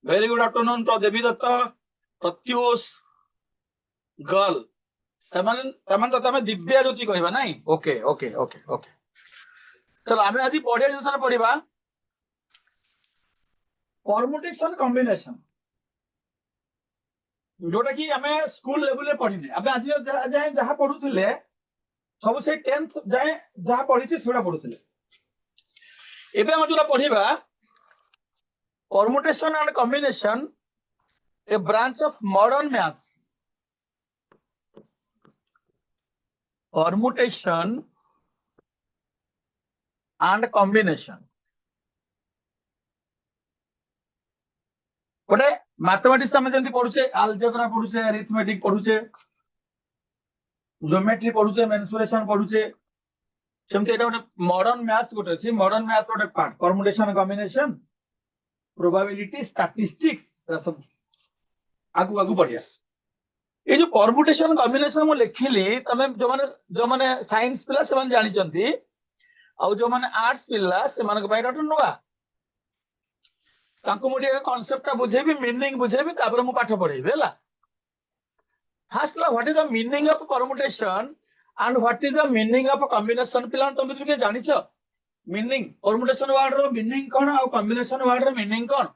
Very good afternoon to Devi Datta, Pratyush, girl. तमन तमे दिव्या ज्योति कहबा नाही ओके ओके ओके ओके चलो आमे आज पढ़िया जिनस पढ़िबा परमुटेशन कॉम्बिनेशन जोटा कि आमे स्कूल लेवल रे पढ़िने आमे आज जाय जहा पढुथिले सब से 10th जाय जहा पढिछि सेडा पढुथिले एबे हम जोला पढ़िबा permutation and combination a branch of modern maths permutation and combination गोटे मैथमेटिक्स आम जमी पढ़ुचे अलजेब्रा पढ़ुचे अरिथमेटिक पढ़ुचे ज्योमेट्री पढ़ुचे मेंसुरेशन पढ़ुचे सेमती एटा गोटे मॉडर्न मैथ्स गोटे अछि मॉडर्न मैथ गोटे part permutation combination probability statistics सब आगु आगु बढ़िया ये जो परमुटेशन कॉम्बिनेशन मु लिखिली तमे जो माने साइंस पिला से माने जानि चंती आ जो माने आर्ट्स पिला से माने के बाइटा नुवा तांको मु एक कांसेप्ट बुझेबी मीनिंग बुझेबी तापर मु पाठ पढेबी हला फर्स्ट ला what is the meaning of permutation and what is the meaning of combination पिला तुम के जानिछ मीनिंग परमुटेशन वर्ड रो मीनिंग कोन आ कॉम्बिनेशन वर्ड रो मीनिंग कोन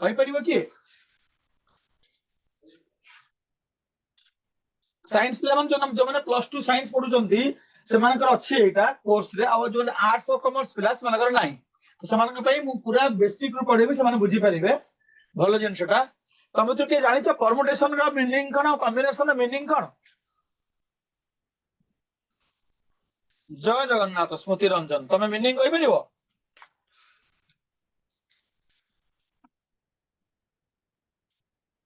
कहि परिबो की साइंस पिला मन जो माने +2 साइंस पढुचंती से मानकर अछि एटा कोर्स रे आ जो आर्ट्स और कॉमर्स पिला से मानकर नाही तो से मानकर पई मु पूरा बेसिक रो पढेबी से माने बुझी परिबे भलो जिनसटा तमे तो के जानि छ परमुटेशन रो मीनिंग कोन और कॉम्बिनेशन रो मीनिंग कोन जय जगन्नाथ स्मृति रंजन तमे मीनिंग कहि परिबो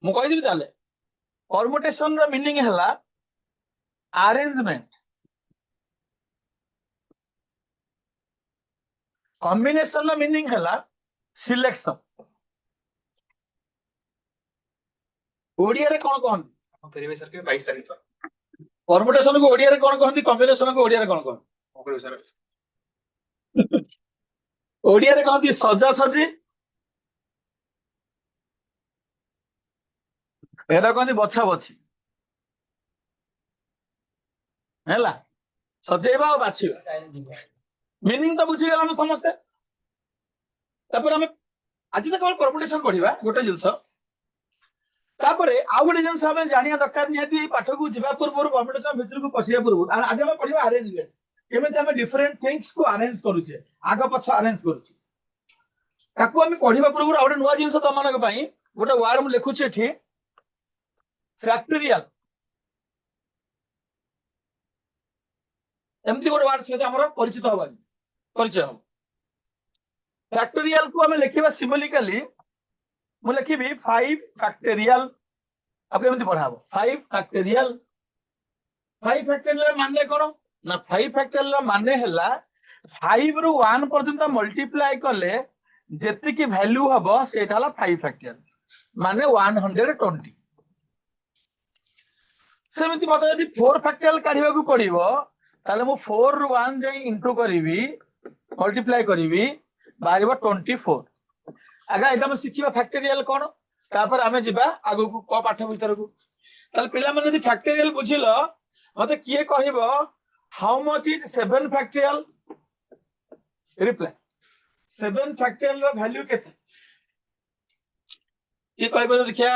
मु कहि दिबि ताले परमुटेशन रो मीनिंग हला अरेंजमेंट कॉम्बिनेशन रो मीनिंग हला सिलेक्शन ओडिया रे कोन कोन करिवे सर के 22 तारीख परमुटेशन को ओडिया रे कोन कहंती कॉम्बिनेशन को ओडिया रे कोन कोन करिवे सर ओडिया रे कहंती सजा सजी एटा कहंती बछा बछी हैला सजेबा और बाछीबा मीनिंग तो बुझी गेला समस्त तापर हमें आज तक केवल परमुटेशन पढ़िबा गोटे जिंस तापर आ गोटे जिंस हमें जानिया दरकार नियति पाठ को जिबा पूर्व परमुटेशन भीतर को पसिया पूर्व आज हम पढ़िबा अरेंजमेंट केमे हम डिफरेंट थिंग्स को अरेंज करूचे आगे पछ अरेंज करूचे ताको हम पढ़िबा पूर्व आ गोटे नुवा जिंस त मानक पई गोटे वर्ड हम लिखुचे एठी फैक्टोरियल एमती गोटे वर्ड सहित हमर परिचित होबा परिचय हम फैक्टोरियल को हमें लिखिबा सिंबॉलिकली मु लिखिबी 5 फैक्टोरियल अब केमती पढ़ाबो 5 फैक्टोरियल माने कोन ना 5 फैक्टोरियल माने हला 5 रु 1 पर्यंत मल्टीप्लाई करले जेति की वैल्यू हबो सेटा हला 5 फैक्टोरियल माने 120 सेमती मते यदि 4 फैक्टोरियल काढिबा को पड़िबो ताले मु 4 रु 1 जाई इंटू करिवि मल्टीप्लाई करिवि बारिबो 24 आगा एटा हम सिखिबा फैक्टोरियल कोन तापर आमे जिबा आगु को क पाठ भीतर को ताले पिला माने यदि फैक्टोरियल बुझिलो मते किए कहिबो how much is 7 factorial reply 7 factorial रो वैल्यू केते की कहबो देखिया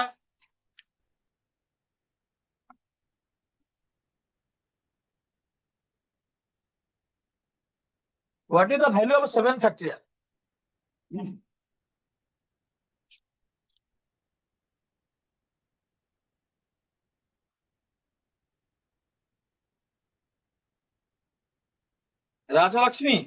What is the value of 7 factorial? Raja Lakshmi.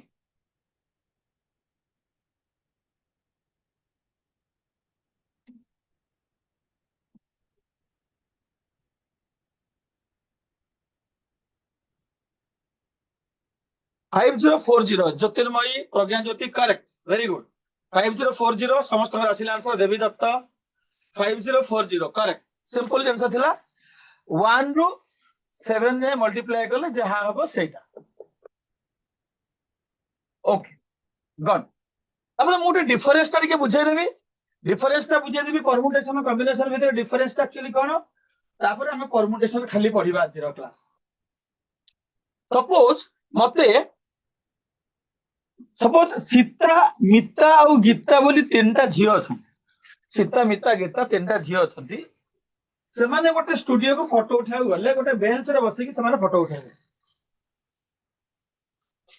Five 5040 Jyotirmayi Pragya Jyoti correct very good 5040 समस्त राशि आंसर देवी दत्त 5040 करेक्ट सिंपल आंसर थिला 1 रु 7 जे मल्टीप्लाई करले जहा हबो सेटा ओके गन अब मोटे डिफरेंस टा के बुझाई देबी डिफरेंस टा बुझे देबी परमुटेशन कॉम्बिनेशन भितर डिफरेंस टा एक्चुअली कोन तापर हमें परमुटेशन खाली पढिबा आज रो क्लास सपोज सीता मिता और गीता बोली तीनटा झियो अछन सीता मिता गीता तीनटा झियो अछंती से माने गोटे स्टूडियो को फोटो उठाउ गले गोटे बेंच रे बसी कि से माने फोटो उठाइबे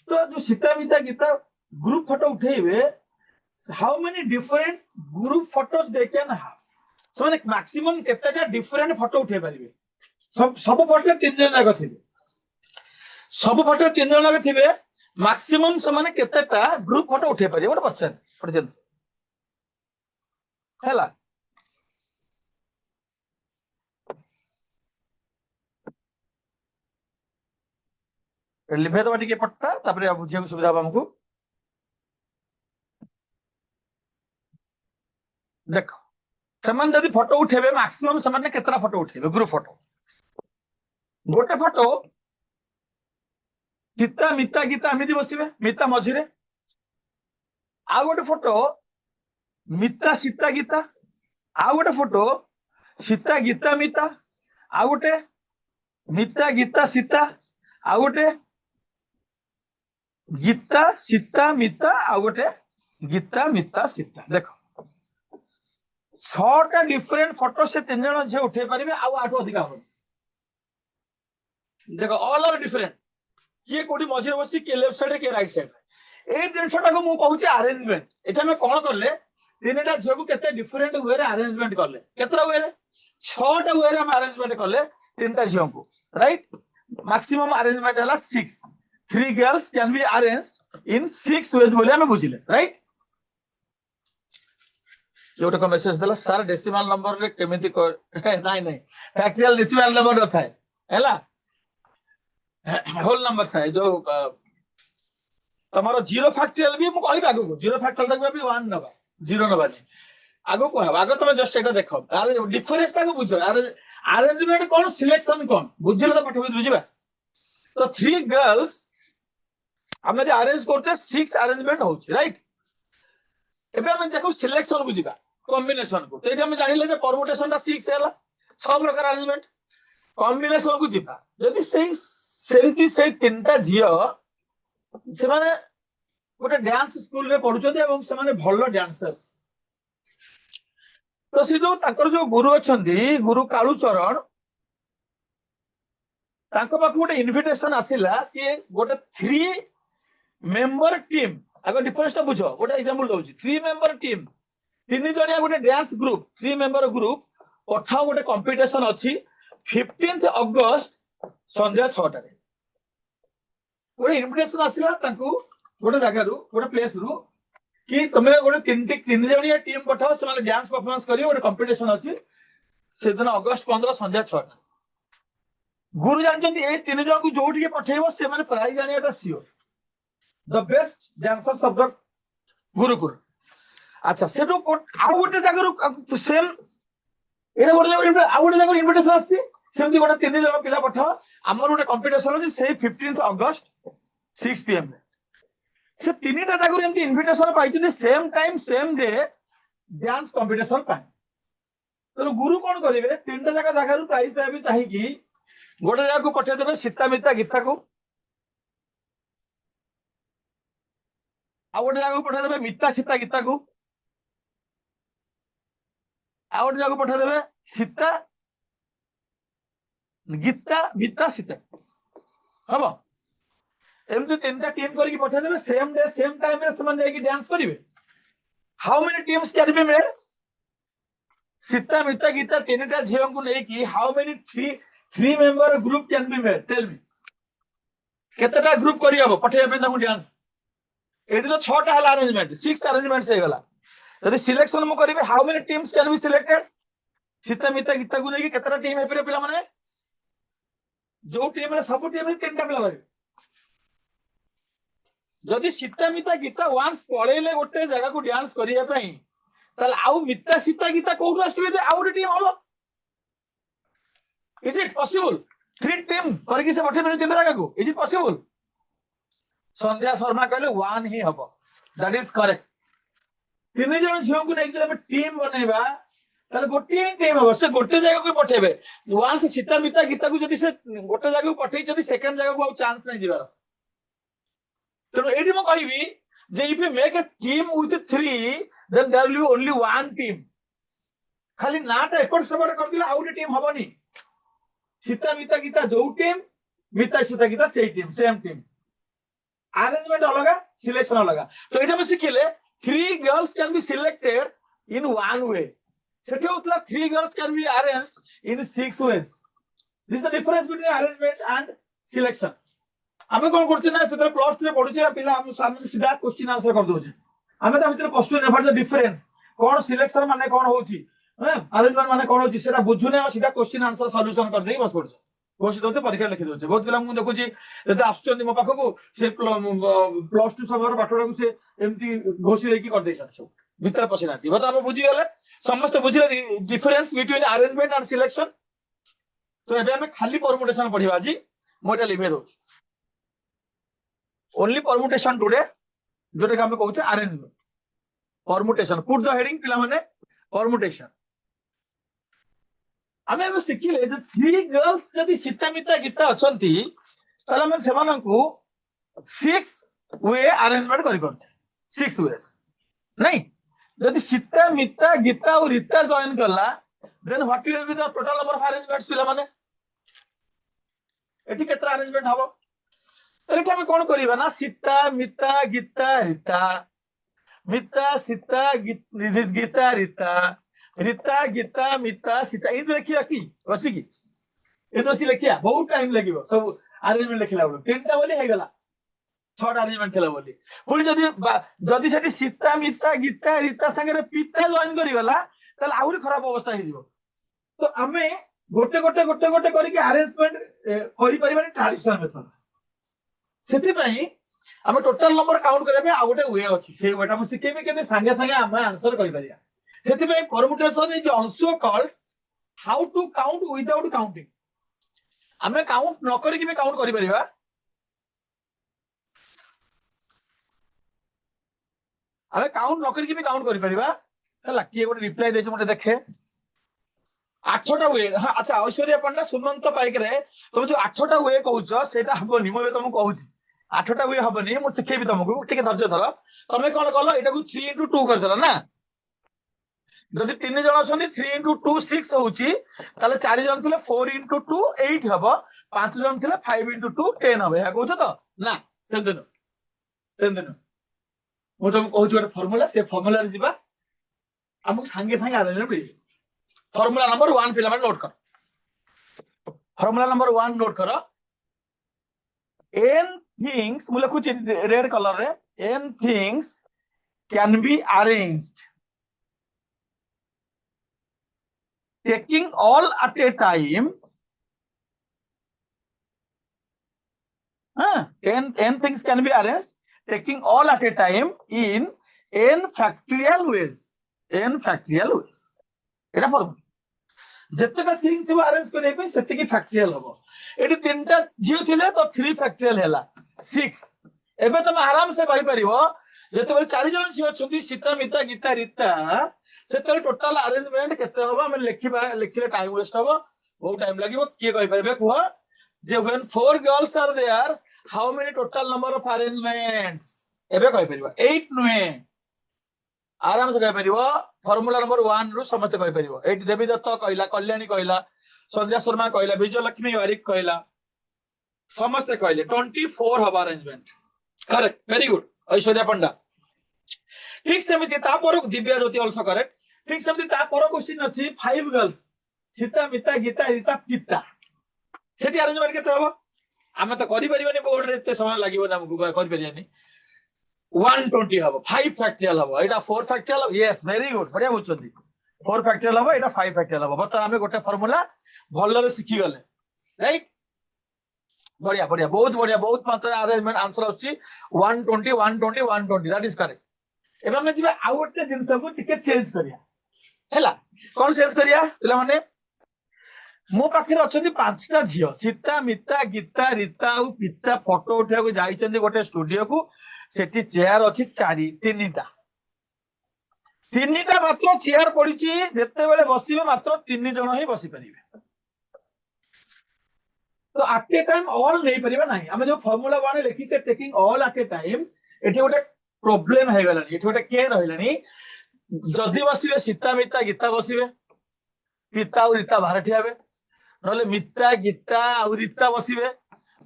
तो जो सीता मिता गीता ग्रुप फोटो उठेइबे how many different group photos they can have so माने मैक्सिमम केतेटा डिफरेंट फोटो उठे परिबे सब फोटो तीन जन जाक थिबे सब फोटो तीन जन जाक थिबे मैक्सिमम से माने केतेटा ग्रुप फोटो उठे परिबे गोटे पछन प्रेजेंस हैला लिभे दबा टिके पट्टा तापर बुझिया को सुविधा हमको देखो समान जदि फोटो उठेबे मैक्सिमम समान केतरा फोटो उठेबे ग्रुप फोटो गोटे फोटो सीता मिता गीता एमिति बसिबे मिता मझिरे आ गोटे फोटो मिता सीता गीता आ गोटे फोटो सीता गीता मिता आ गोटे मिता गीता सीता आ गोटे गीता सीता मिता आ गोटे गीता मिता सीता देखो 6टा डिफरेंट फोटो से 3 जण जे उठे परिबे आ आठो अधिक हो देखो ऑल आर डिफरेंट ये कोठी मझिरे बसी के लेफ्ट साइड के राइट साइड ए जिनसटा को मु कहूची अरेंजमेंट एटा में कोन करले तीनटा झियो को केते डिफरेंट वे रे अरेंजमेंट करले केतरा वे रे 6टा वे रे हम अरेंजमेंट करले तीनटा झियो को राइट मैक्सिमम अरेंजमेंट हला 6 3 girls can be arranged in 6 ways बोले हमें बुझिले राइट योटा को मेसेज देला सर डेसिमल नंबर रे केमिति नहीं नहीं फैक्टरियल डेसिमल नंबर न थाए हैला होल नंबर थाए जो तमारो जीरो फैक्टरियल भी मु कहि आगो को जीरो फैक्टरियल तक भी 1 नबा जीरो नबा नहीं आगो को आगो तुम जस्ट एटा देखो अरे डिफरेंस ता को बुझो अरे अरेंजमेंट कोन सिलेक्शन कोन बुझिले तो पठबे बुझिबा तो 3 गर्ल्स हमने जे अरेंज करते 6 अरेंजमेंट होची राइट एबे हम देखो सिलेक्शन बुझिबा कॉम्बिनेशन को तो एटा हम जानिले जे परमुटेशन ता 6 हैला सब प्रकार अरेंजमेंट कॉम्बिनेशन को जिबा यदि सेही सेंती से तीनटा झियो से माने गोटे डांस स्कूल रे पढुचोदे एवं से माने भलो डांसर्स तो से जो ताकर जो गुरु अछंती गुरु कालू चरण ताको पाख गोटे इनविटेशन आसिला कि गोटे 3 मेंबर टीम आगो डिफरेंस ता बुझो गोटे एग्जांपल दोची 3 मेंबर टीम 3 जणिया गोटे डांस ग्रुप 3 मेंबर ग्रुप पठाओ गोटे कंपटीशन अछि 15th अगस्त संध्या 6टा रे गोटे इनविटेशन आसिला तांकू गोटे जगह रु गोटे प्लेस रु कि तुम गोटे 3 जणिया टीम पठाओ से माने डांस परफॉर्मेंस करियो गोटे कंपटीशन अछि से दिन अगस्त 15 संध्या 6टा गुरु जानचंती ए 3 जण को जोठी के पठेइबो से माने प्राइज आनियाटा सियोर the best dancers of the Gurukul अच्छा से तो आ गोटे जगह सेम एरे गोटे आ गोटे जगह इनविटेशन आछि सेमती गोटे 3 जण पिला पठाओ हमर गोटे कंपटीशन अछि से 15th अगस्त 6 pm से 3टा जगह एमती इनविटेशन पाइछन same time same day dance competition पाए तो गुरु कोन करिवे 3टा जगह रु प्राइज पाबे चाहि कि गोटे जगह को पठे देबे सीता मिता गीता को आ गोटे जगह को पठे देबे मिता सीता गीता को आ गोटे जगह को पठे देबे सीता गीता मिता सीता हबो एमती 3टा टीम करके पठे देबे सेम डे सेम टाइम रे समान जाई कि डांस करिवे how many teams can be made Sita Mita Gita 3टा झियो को नै कि how many 3 member group can be made tell me केतेटा ग्रुप करि हबो पठे पे ताकू डांस एटी तो 6टा हला अरेंजमेंट 6 अरेंजमेंट से गला यदि सिलेक्शन मु करिवे how many teams can be selected Sita Mita Gita को नै कि केतेटा टीम हे पिला माने जो टीम रे सब टीम रे 3टा पिला लागे जदि सीता मिता गीता वांस पळेले गोटे जगह को डांस करिया पई तल आउ मिता सीता गीता कोठु आसीबे जे आउ team hello is it possible 3 team करके से पठे मेरे 3टा जगह को इज इट पॉसिबल संध्या शर्मा कहले 1 ही हबो दैट इज करेक्ट तीन जन झील को नहीं टीम बनैबा ताले गोटे टीम हम से गोटे जगह को पठेबे वंस सीता मिता गीता को जदि से गोटे जगह को पठेई जदि सेकंड जगह को चांस नहीं जीवार तेणु ये मैं कहबी जे if you make a team with 3 then there will be only one team खाली नाटा एपट सेपट कर दिला आउट टीम हबनी सीता मिता गीता जो टीम मिता सीता गीता से टीम सेम टीम अरेंजमेंट अलग सिलेक्शन अलग तो ये मैं शिखिले 3 girls can be selected in one way सेठी होतला 3 girls can be arranged in 6 ways this is the difference between arrangement and selection हमें कोन करछ ना सेते प्लस 2 पढुछे पिला हम सामने सीधा क्वेश्चन आंसर कर दोछे हमें ता भीतर क्वेश्चन नेफर द डिफरेंस कोन सिलेक्शन माने कोन होची अरेंजमेंट माने कोन होची सेटा बुझुने आ सीधा क्वेश्चन आंसर सॉल्यूशन कर देई बस पड़छ घोषित होते परीक्षा लिखि दोछे बहुत पिला मु देखुची जते आसुचंदी मो पाखको से प्लस 2 समय पाठडा को से एमती घोषित लेकी कर देई सब भीतर पसिनाती बता हम बुझी गले समस्त बुझिले difference between arrangement and selection तो एबे हम खाली परमुटेशन पढिबा जी मोटा लिखे दो ओनली परमुटेशन टुडे जोटे हम कहउछे arrangement permutation put the heading पिला माने परमुटेशन आमे अब सिखिले जे 3 गर्ल्स जदि सीता मिता गीता अछंती तले हम सेमान को 6 वे अरेंजमेंट करि परछे 6 वेज नहीं जदि सीता मिता गीता और रीता जॉइन करला then what will be the total number of arrangements पिला माने एठी केत्रा अरेंजमेंट हबो तले हम कोन करिबा ना सीता मिता गीता रीता मिता सीता गीता रीता रीता गीता मिता सीता इन देखिया की बसी की ए तो सी लेखिया बहुत टाइम लागिवो सब अरेंजमेंट लेखिला बोलो तीनटा बोली हे गला छटा अरेंजमेंट थला बोली पुनी जदी जदी सेठी सीता मिता गीता रीता संगे पिता जॉइन करी गला तले आउरी खराब अवस्था हे जिवो तो हमें गोटे गोटे गोटे गोटे करी के अरेंजमेंट करि परिबानी ट्रेडिशनल मेथड सेति पई हम टोटल नंबर काउंट करबे आ गोटे वे अछि से वेटा हम सिखेबे केते संगे संगे हम आंसर करि परिया सेति पई permutation is also called how to count without counting हमें काउंट न करी कि काउंट करि परिबा हमें काउंट न करी कि काउंट करि परिबा हला कि गोटे रिप्लाई देछ मते देखे 8टा वे हां अच्छा ऐश्वर्या पंडा सुमंत पाइक रे तुम जो 8टा वे कहउछ सेटा हबनी म तुम कहउछ 8टा वे हबनी म सिखेबी तुमको ठीक धैर्य धर तमे कोन कहलो एटा को 3 into 2 कर देला ना जदि 3 जण अछनी 3 into 2 6 होउची ताले 4 जण थिले 4 into 2 8 हबो 5 जण थिले 5 into 2 10 हबो या कहउछ तो ना सेंदन मो तुम कहउछ ଗୋଟେ फार्मूला से फार्मूला रे जिबा हमक संगे संगे आले ने फार्मूला नंबर 1 पिला नोट कर फार्मूला नंबर 1 नोट कर n things मु लिखुची रेड कलर रे n things can be arranged taking all at a time n things can be arranged taking all at a time in n factorial ways Etah formula जत्तेका thing थिबा arrange करे पे सेति की factorial हबो eighty तीनटा जीव थिले तो 3 फैक्टोरियल हैला 6 एबे तुम आराम से कहि परिबो जते बेल 4 जण जीव छथि सीता मिता गीता रीता सेते टोटल अरेंजमेंट केते हबो हम लिखिले टाइम वेस्ट हबो बहुत टाइम लागिवो के कहि परबे कुह जे when 4 girls are there how many total number of arrangements एबे कहि परिबो 8 नुहे आराम से कहि परिबो फार्मूला नंबर 1 रु समस्त कहि परिबो 8 देवी दत्त कहला कल्याणी कहला संध्या शर्मा कहला विजय लक्ष्मी वारिक कहला समस्त कहले 24 हबो arrangement correct very good Aishwarya Panda ठीक सेमिति ता पर दिव्या ज्योति आल्सो करेक्ट ठीक सेमिति ता पर क्वेश्चन अछि 5 गर्ल्स सीता मिता गीता रीता पिता सेठी अरेंजमेंट केते हबो आमे तो करि परिबानी बोर्ड रे एते समय लागिवो ना हमकु करि परियानी 120 हबो 5 फैक्टोरियल हबो एटा 4 फैक्टोरियल यस वेरी गुड बढ़िया बुझछथि 4 फैक्टोरियल हबो एटा 5 फैक्टोरियल हबो बता हमें गोटे फार्मूला भल्लो रे सिखि गले राइट बढ़िया बढ़िया बहुत मात्रा अरेंजमेंट आंसर आछि 120 120 120 दैट इज करेक्ट एबे हम जिबा आ गोटे जिंस को टिके चेंज करिया हैला कोन चेंज करिया पिला माने मो पाखरे अछंती 5टा झियो सीता मिता गीता रीता और पिता फोटो उठा को जाइछंती गोटे स्टूडियो को सेठी चेयर अछि 4 3टा ତିନିଟା ମାତ୍ର ଚେୟାର ପଡିଛି, ଯେତେବେଳେ ବସିବେ ମାତ୍ର 3 ଜଣ ହିଁ ବସି ପାରିବେ। तो at a time all नहीं परिबा नहीं, हमें जो फॉर्मूला 1 लिखी से taking all at a time, एठी गोटे प्रॉब्लम हे गलानी, एठी गोटे के रहलानी, जदी बसिबे सीता मिता गीता बसिबे, पिता और रीता बाहर ठियाबे, नले मिता गीता और रीता बसिबे,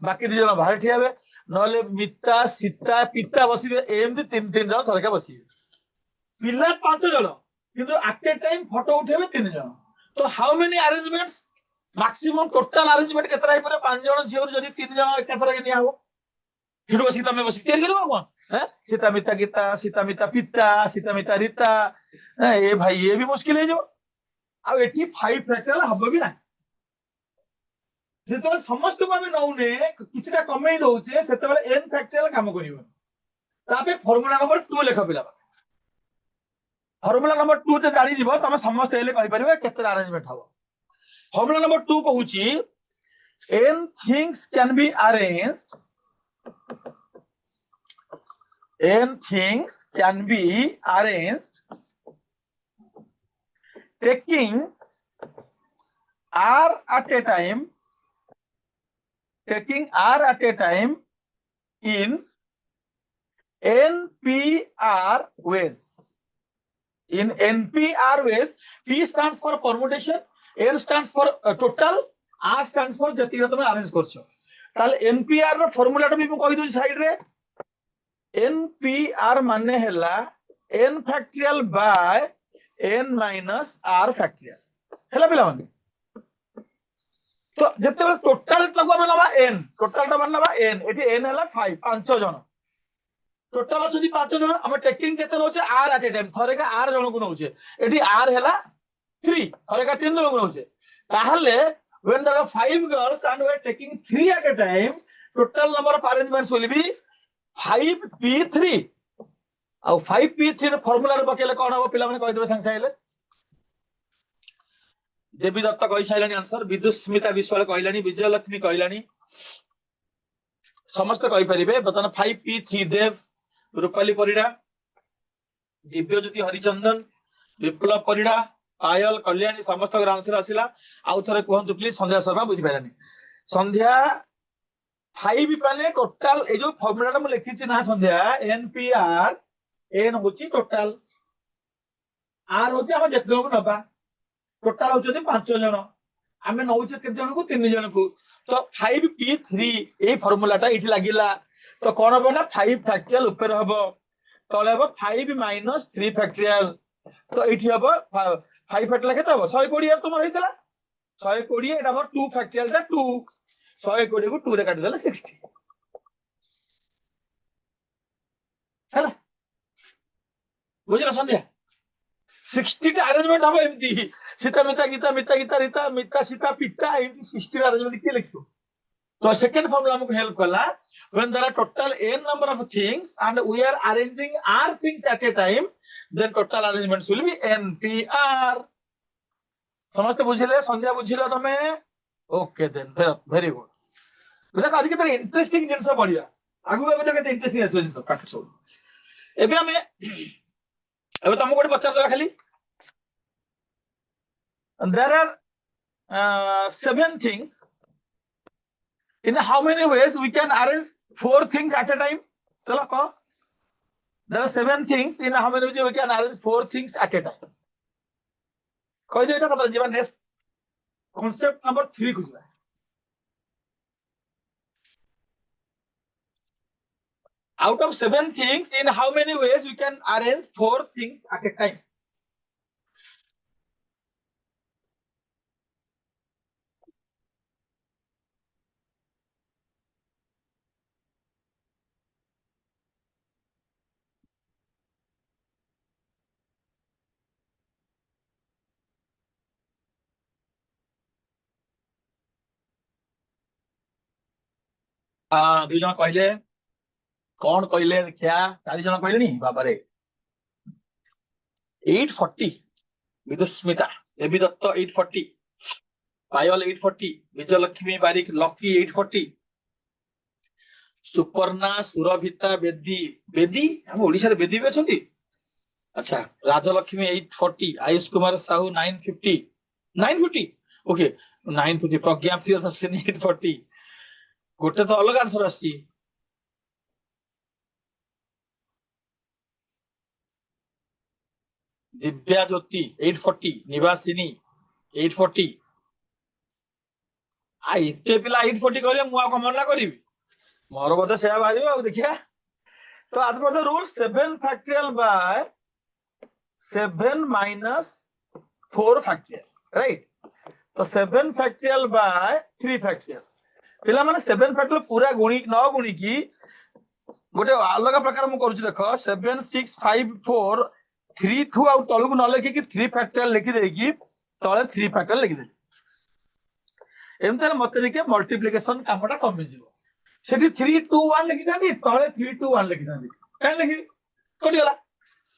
बाकी 2 जन बाहर ठियाबे, नले मिता सीता पिता बसिबे, एमती 3 जन थरका बसिबे, पिला 5 जन किंतु at a time फोटो उठेबे 3 जन। तो how many arrangements, maximum total arrangement केतरा ही पूरे 5 जन झियो जदी 3 जन एकथरा के निया हो, फिर बसी तमे बसी तैयार करबो कोन हैं, सीता मिता गीता, सीता मिता पिता, सीता मिता रीता, ए भाई ये भी मुश्किल है जो। आ एठी 5 फैक्टोरियल हबो भी ना, जेतबे समस्त को हम नौने किछटा कमेई दोचे सेतबे n फैक्टोरियल काम करिवो। तापे फार्मूला नंबर 2 लेख पिला, फार्मूला नंबर 2 ते जानि जीवो तमे समस्त एले कहि परिबे केतरा अरेंजमेंट हबो। Formula number 2 कहुची n things can be arranged, n things can be arranged taking r at a time, taking r at a time in NPR ways. In NPR ways, P stands for permutation, N stands for total, R stands for जति तुम arrange करछो। ताल NPR रो formula भी कहि दउ side रे, NPR माने हैला n factorial by n minus r factorial हैला पिला माने। तो जते टोटल तक हम नबा n, टोटल ता नबा n, एठी n हैला 5 जन, टोटल अछि 5 जन, हम टेकिंग केते नउचे r एट ए टाइम, थरे का r जन को नउचे, एठी r हैला 3, थरे का 3 जन को नउचे। ताहले when there are 5 girls and we are taking 3 at a time, total number of arrangements will be 5p3। ଆଉ 5p3 ର फार्मूला रे पकेले कोन हो पिला माने कहि देबे संग साइले। देवी दत्त कहि साइलानी आंसर, विदुस्मिता विश्वाल कहिलानी, विजय लक्ष्मी कहिलानी, समस्त कहि परिबे। बतन 5p3 देव, रूपाली परिडा, दिव्य ज्योति हरिचंदन, विप्लव परिडा, पायल कल्याणी, समस्त आंसर आसिला। आउ थरे कहंतु प्लीज, संध्या शर्मा बुझि पाइलानी। संध्या 5 पाने टोटल ए जो फार्मूला म लिखि छि ना संध्या, NPR, n होची टोटल, r होची हम जेत को नबा, टोटल होची 5 जन, हमें नउचे केते जन को 3 जन को। तो 5p3 ए फार्मूला टा इठी लागिला, तो कोन हो ना 5 फैक्टोरियल ऊपर हबो, तले हबो 5 माइनस 3 फैक्टोरियल, तो इठी हबो 5 फैक्टोरियल केते हबो 120 तुम रहितला 120, एटा हबो 2 फैक्टोरियल टा 2, 120 को 2 रे काटि देले 60 हैला। बुझला संध्या 60 टा अरेंजमेंट हबो एमती, सीता मिता गीता, मिता गीता रीता, मिता सीता पिता, एमती 60 अरेंजमेंट के लिखो। तो सेकंड फार्मूला हमको हेल्प करला, when there are total n number of things and we are arranging r things at a time, then total arrangements will be NPR। समस्त बुझिले, संध्या बुझिला तमे, ओके देन वेरी गुड। बुझा आज केते इंटरेस्टिंग जिंस बढ़िया, आगु आगु केते इंटरेस्टिंग आसो जिंस काट सब। एबे हमें एबे तुमको गोटे पचार दवा खाली, there are 7 things, in how many ways we can arrange 4 things at a time? चलो कहो, there are 7 things, in how many ways we can arrange 4 things at a time? कह दे एटा तब जीवन next concept number 3 खुजला। Out of 7 things, in how many ways we can arrange 4 things at a time? दुई जन कहले, कौन कहले देखिया, 4 जन कहले नी बाबा रे। 840 विदुस्मिता, देवी दत्त 840, पायल 840, विजय लक्ष्मी बारिक लकी 840, सुपर्णा सुरभिता बेदी, बेदी हम ओडिसा रे बेदी भी अछंती, अच्छा राजलक्ष्मी 840, आयुष कुमार साहू 950, 950 ओके 950, प्रज्ञा प्रियदर्शिनी 840, गोटे तो अलग आंसर आसी। दिव्या ज्योति 840, निवासिनी 840, एते पिला 840 करिए मु आ मना करिवि, मोर बोधे सेया बाहरिबो आ देखिया। तो आज पर rule 7 factorial by 7 minus 4 factorial, right. तो 7 फैक्टोरियल बाय 3 फैक्टोरियल, पिला माने 7 फैक्टोरियल पूरा गुणी न गुणी की गोटे अलग प्रकार मु करूची देख 7 6 5 4 3 2 आउ तळକୁ न लेखि कि 3 फैक्टोरियल लिखि देई कि तळे 3 फैक्टोरियल लिखि दे, एमते मते लिखे मल्टीप्लिकेशन कामटा कमी जिवो। सेठी 3 2 1 लिखि दानी तळे 3 2 1 लिखि दानी काय लिखि कोडी गला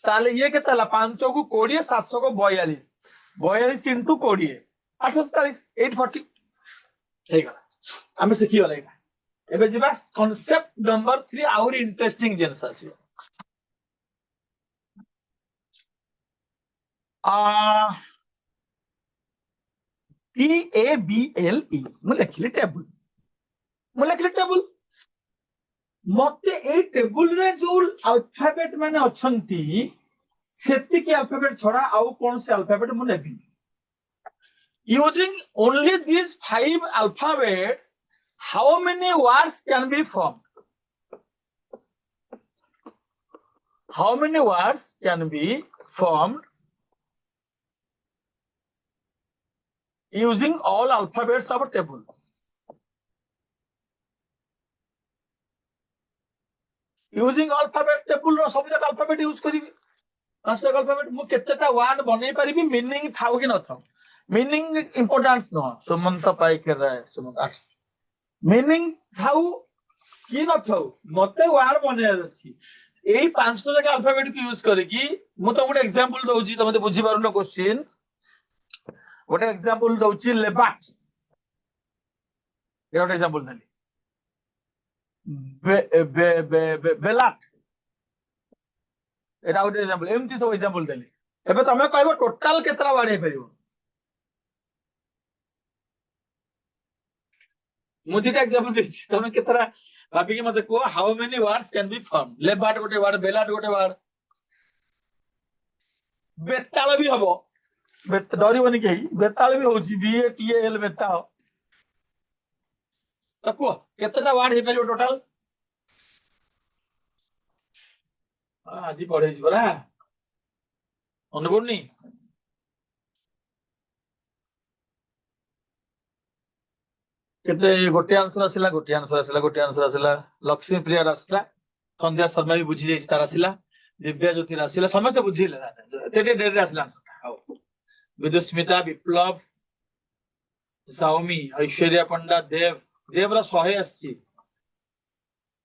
ताले ये केता ला 5 को 20 700 को 42 42 इनटू 20 840 840 हे गला आमे सिखि गला एटा। एबे जिबा कांसेप्ट नंबर 3 आउर इंटरेस्टिंग जिंस आसी आ TABLE मु लिखिले टेबल, मु लिखिले टेबल मते ए टेबल रे जो अल्फाबेट माने अछंती सेति के अल्फाबेट छोड़ा आउ कोन से अल्फाबेट मु नेबी। Using only these 5 alphabets, how many words can be formed? How many words can be formed using all alphabets of a table? Using alphabet table रो सब जक alphabet यूज करिवि, पांचटा alphabet मु केतेटा वर्ड बनै परिबि meaning थाउ कि न थाउ, meaning important न सुमंत पाइकर राय Sumant meaning थाउ कि न थाउ मते वर्ड बनै अछि। एई पांचटा जक alphabet को यूज करिकि मु तो गोटे एग्जांपल दउची तमे तो बुझी पारुनो क्वेश्चन, गोटे एग्जांपल दउची लेबाट, ये गोटे एग्जांपल देली बेलाट, एटा गोटे एग्जांपल एमती सब एग्जांपल देली। एबे तमे कहबो टोटल केतरा वर्ड हे परिबो, मु दिटा एग्जांपल देछि तमे केतरा भाबी के मते को how many words can be form. लेबाट गोटे वर्ड, बेलाट गोटे वर्ड, बेताल भी हबो, बेत डरिबोनी केही बेताल भी होची BATAL बेता तो को केतटा वर्ड हे परिबो टोटल। आज पढ़े परा मन पड़नी केते गोटे आंसर आसिला गोटे आंसर आसिला गोटे आंसर आसिला लक्ष्मी प्रिया आसिला, संध्या शर्मा भी बुझी जाई तार आसिला, दिव्या ज्योति आसिला समस्त बुझिले तेटे डेट रे आसिला आंसर हाउ विदुस्मिता विप्लव साउमी ऐश्वर्या पंडा देव देवरा 100 आसी,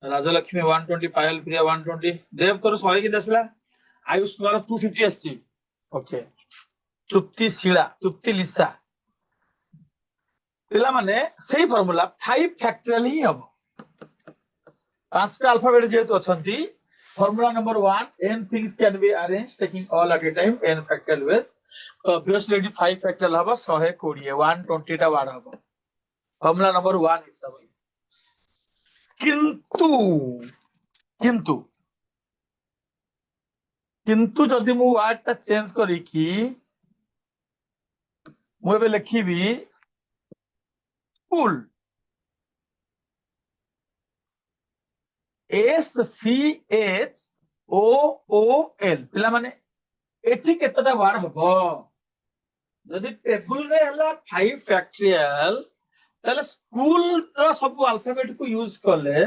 राजलक्ष्मी 120, पायल प्रिया 120, देव तोर 100 कि आसिला, आयुष कुमार 250 आसी, ओके तृप्ति शीला तृप्ति लिसा पिला माने सेही फार्मूला 5 फैक्टोरियल ही हबो। पांचटा अल्फाबेट जेतु अछंती formula number 1 n things can be arranged taking all at a time n factorial ways, तो ऑब्वियसली 5 फैक्टोरियल हबो 120 120 टा वार्ड हबो फार्मूला नंबर 1 हिसाब। किंतु किंतु किंतु जदि मु वर्ड ता चेंज करी कि मु एबे लिखिबी स्कूल SCHOOL पिला माने एठी केतटा वर्ड हबो जदि टेबल रे हला 5 फैक्टोरियल ताले स्कूल रो सब अल्फाबेट को यूज करले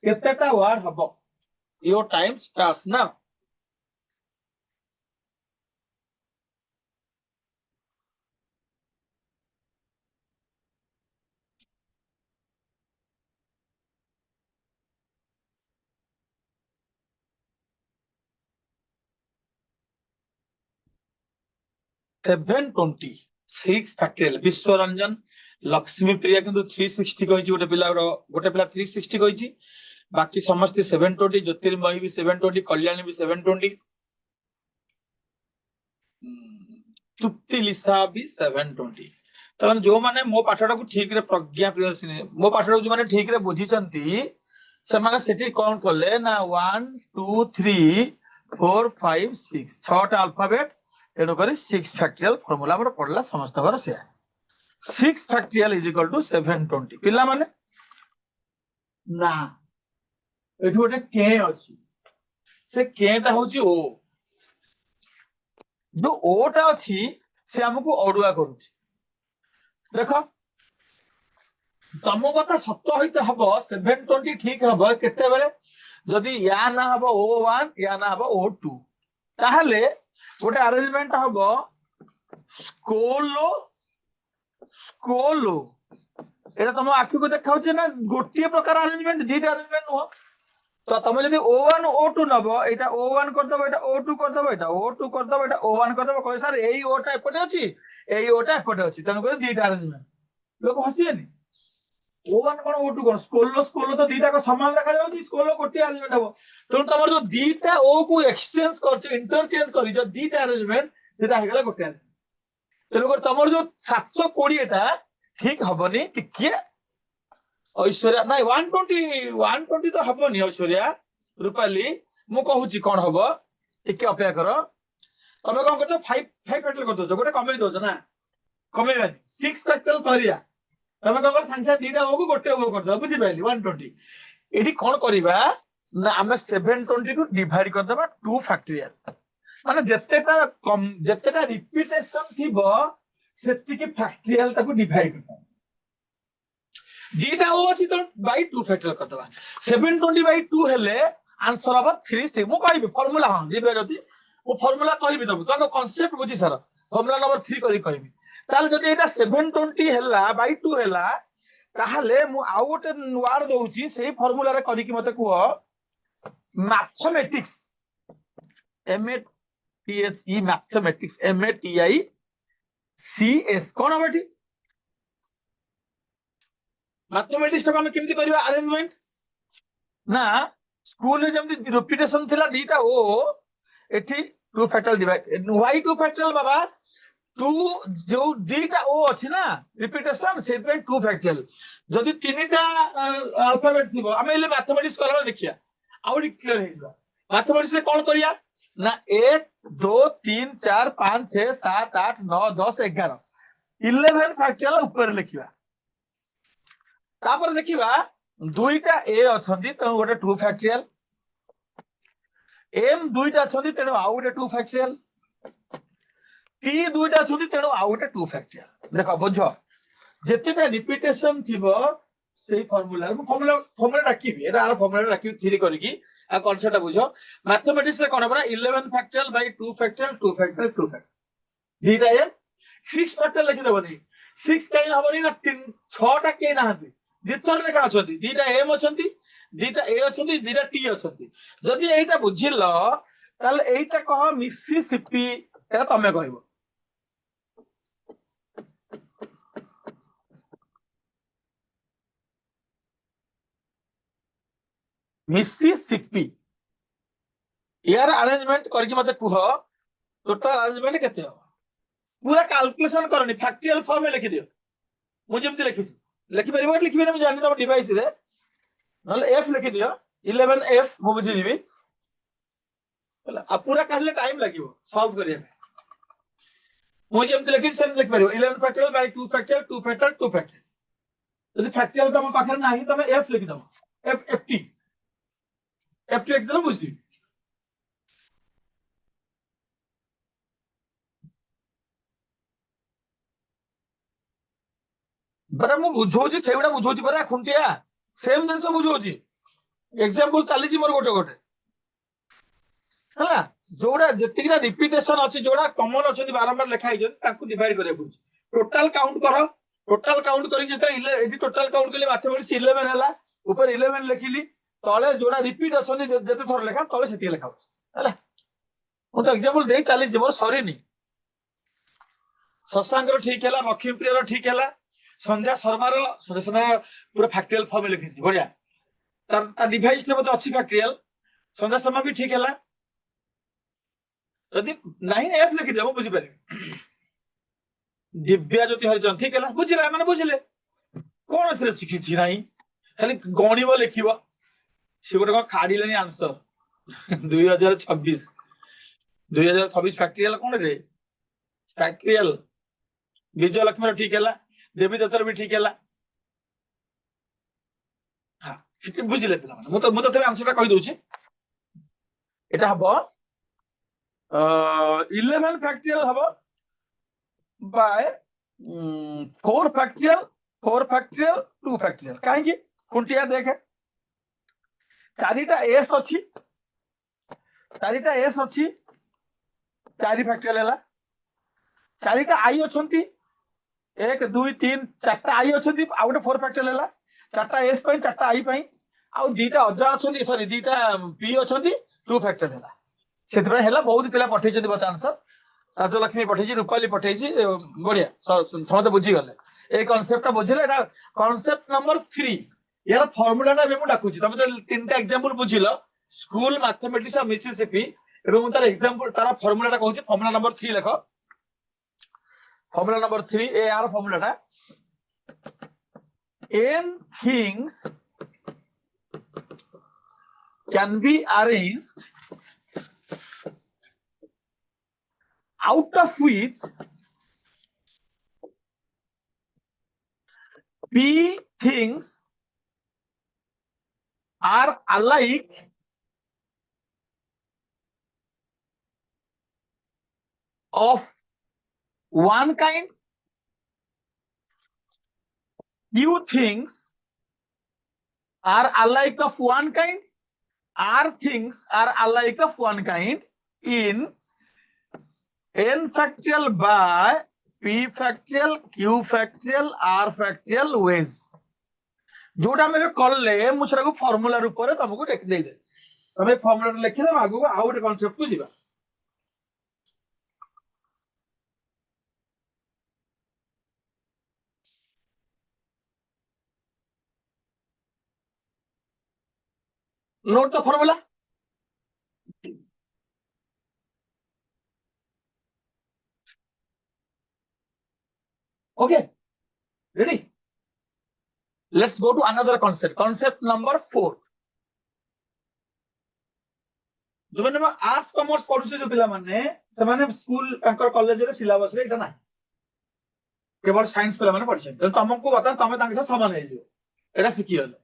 केतटा वर्ड हबो। Your time starts now. Seven 26 factorial Biswaranjan Laxmi Priya किंतु 360 कहिछि, गोटे पिला 360 कहिछि, बाकी समस्त 720, ज्योतिर्मयी भी 720, कल्याणी भी 720, तुप्ति लिसा भी 720 तो जो माने मो पाठटा को ठीक रे प्रज्ञा प्रियसिनी मो पाठटा जो माने ठीक रे बुझिचंती से माने सेठी कोन करले ना 1 2 3 4 5 6 छटा अल्फाबेट तेणु करी 6 फैक्टोरियल फार्मूला हमर पढला समस्त घर से 6 फैक्टोरियल इज इक्वल टू 720 पिला माने ना एठु गोटे के अछि से के टा होची ओ जो ओटा अच्छी से हमको अड़ुआ करुच्ची देख तम कथा सत हित हम 720 ठीक हम केते बेले जदि या ना हम O1 या ना हम O2 ताहले गोटे अरेंजमेंट हम स्कोलो स्कोलो एटा तुम आखि को देखा ना गोटे प्रकार अरेंजमेंट दीटा अरेंजमेंट नुह तो तुम जब O1 O2 नब एटा O1 करदब एटा O2 करदब एटा O2 करदब एटा O1 करदब कहे सर एई ओटा एपटे अछि एई ओटा एपटे अछि तन कर दीटा अरेंजमेंट लोक हसियनी O1 कोन O2 कोन स्कोलो स्कोलो तो दीटा को समान देखा जाउछि स्कोलो गोटे अरेंजमेंट हबो तो तमर जो दीटा O को एक्सचेंज करछ इंटरचेंज करी जो दीटा अरेंजमेंट सेटा हे गेला गोटे तन कर तमर जो 720 टा ठीक हबनी टिके ऐश्वर्या ना 120 तो हबनी ऐश्वर्या रूपाली मु कहूची कौन हम टिके अपेक्षा कर तुम कौन कर 5 फैक्टोरियल कर दो गोटे कमे दो ना कमेबानी 6 फैक्टोरियल करिया तुम कौन कर संख्या दीटा हो गोटे हो कर दो बुझी पाइली 120 एठी कौन करिबा ना हमें 720 को डिवाइड कर देबा 2 फैक्टोरियल माने जत्तेटा रिपीटेशन थिबो सेति की फैक्टोरियल ताको डिवाइड कर दीटा ओ अछि तो बाय 2 फैक्टोरियल कर देबा 720 बाय 2 हेले आंसर अब 36 मु कहबी फार्मूला हां दिबे जति वो फार्मूला कहबी तब तो कांसेप्ट बुझी सर फार्मूला नंबर 3 करी कहबी ताल जति एटा 720 हेला बाय 2 हेला ताहले मु आउ गोटे वर्ड दउची सेही फार्मूला रे करी कि मते कुह मैथमेटिक्स MATHE मैथमेटिक्स MATICS कोन बेटी मैथमेटिक्स को हम केमती करबा अरेंजमेंट ना स्कूल रे जमती रिपीटेशन थिला दीटा ओ एठी 2 फैक्टोरियल डिवाइड y 2 फैक्टोरियल बाबा 2 जो दीटा ओ अछि ना रिपीटेशन सेट बाय 2 फैक्टोरियल जदि तीनटा अल्फाबेट थिबो हम एले मैथमेटिक्स करबा देखिया आउडी क्लियर हेइबा मैथमेटिक्स रे कोन करिया ना 1 2 3 4 5 6 7 8 9 10 11 11 फैक्टोरियल ऊपर लिखिबा तापर देखिबा दुईटा ए अछंती त गोटे 2 फैक्टोरियल एम दुईटा अछंती तेनो आउ गोटे 2 फैक्टोरियल टी दुईटा अछंती तेनो आउ गोटे 2 फैक्टोरियल देखो बुझो जेतेटा रिपीटेशन थिबो सेही फार्मूला राखिबी एरा फार्मूला राखिबी थ्री करिकी आ कांसेप्ट बुझो मैथमेटिक्स रे कोन बरा 11 factorial by 2 factorial 2 factorial 2 factorial दीटा ए 6 फैक्टोरियल लिखि देबनी 6 काई हबनी ना 3 6 टा के नाहंती दिथर लेखा अछंती दीटा एम अछंती दीटा ए अछंती दीटा टी अछंती जदि एटा बुझिलो ताले एटा कह मिसिसिपी एटा तमे कहबो मिसिसिपी यार अरेंजमेंट करके मते कुह टोटल अरेंजमेंट केते हो पूरा कैलकुलेशन करनी फैक्टोरियल फॉर्म में लिखि दियो मु जेमति लिखि लिखि परिबो लिखि बिना मु जानि तम डिवाइस रे नले एफ लिखि दियो 11F मु बुझि जिबी आ पूरा काढले टाइम लागिवो सॉल्व करिया मु जेमति लिखि सेम लिखि परिबो 11 factorial by 2 factorial 2 factorial 2 factorial यदि फैक्टोरियल तम पाखर नाही तमे एफ लिखि दबो एफ लिखि दलो बुझि बरा मु बुझौची सेउडा बुझौची बरा खुंटिया सेम जिंस बुझौची एग्जांपल चालीसी मोर गोटे गोटे हला जोड़ा जतिरा रिपीटेशन अछि जोड़ा कॉमन अछि बारंबार लिखा है ताकू डिवाइड करे पड़छ टोटल काउंट करी जेते एडी टोटल काउंट कले मैथमेटिक्स 11 हला ऊपर 11 लिखिली तळे जोड़ा रिपीट अछि जते थोर लेखा तळे सेती लेखा अछि हला मु तो एग्जांपल देई चाली जे मोर सॉरी नी शशांकर ठीक हला लक्ष्मीप्रियर ठीक हला संध्या शर्मार पूरा फैक्टोरियल फॉर्म लिखिছি बढ़िया तार डिवाइस ने मते अछि फैक्टोरियल संध्या शर्मा भी ठीक हला यदि नहीं एफ लिखि दियो बुझी पारे दिव्या ज्योति हरिचंद ठीक है बुझिले माने बुझिले कोन एथरे शिखिछि नाही खाली गणिब लिखिबो से गोटे कोन काढिलेनी आंसर 2026 2026 फैक्टरियल कोन रे फैक्टरियल विजय लक्ष्मी ठीक है देवी दत्तर भी ठीक है हाँ बुझिले पिला माने मु तो आंसर टा कहि दोछि एटा हबो 11 फैक्टरियल हबो बाय 4 फैक्टरियल 2 फैक्टरियल काहे की खुंटिया देखे चारिटा एस अछि चारि फैक्टरियल हैला चारिटा आई अछंती 1 2 3 चारटा आई अछंती आ गोटे 4 फैक्टरियल हैला चारटा एस पई चारटा आई पई आ दीटा अजा अछंती सॉरी दीटा पी अछंती 2 फैक्टरियल हैला सेतबे हैला बहुत पिला पठै छथि बता आंसर राजलक्ष्मी पठै रूपाली पठै बढ़िया समझ बुझी गले ए कांसेप्ट बुझिले एटा कांसेप्ट नंबर 3 यार फार्मूला ना मैं डाकुची तमे तो तीनटा एग्जांपल बुझिलो स्कूल मैथमेटिक्स ऑफ मिसिसिपी एवं तार एग्जांपल तार फार्मूला टा कहूची फार्मूला नंबर 3 लिखो फार्मूला नंबर 3 ए यार फार्मूला टा n things can be arranged out of which p things are alike of one kind, few things are alike of one kind, r things are alike of one kind in n factorial by p factorial, q factorial, r factorial ways. जोटा में कले मुझे formula रूप में तुमको दे दे तमें formula लिखिद आगू आउ गोटे कॉन्सेप्ट को जीवा note the formula okay ready let's go to another concept number 4 जो मैंने आर्ट्स कॉमर्स पढुछे जो पिला माने से माने स्कूल तांकर कॉलेज रे सिलेबस रे एटा ना केवल साइंस पिला माने पढिछे त तुमको बता तमे तांके साथ समान हे जो एटा सिखि गले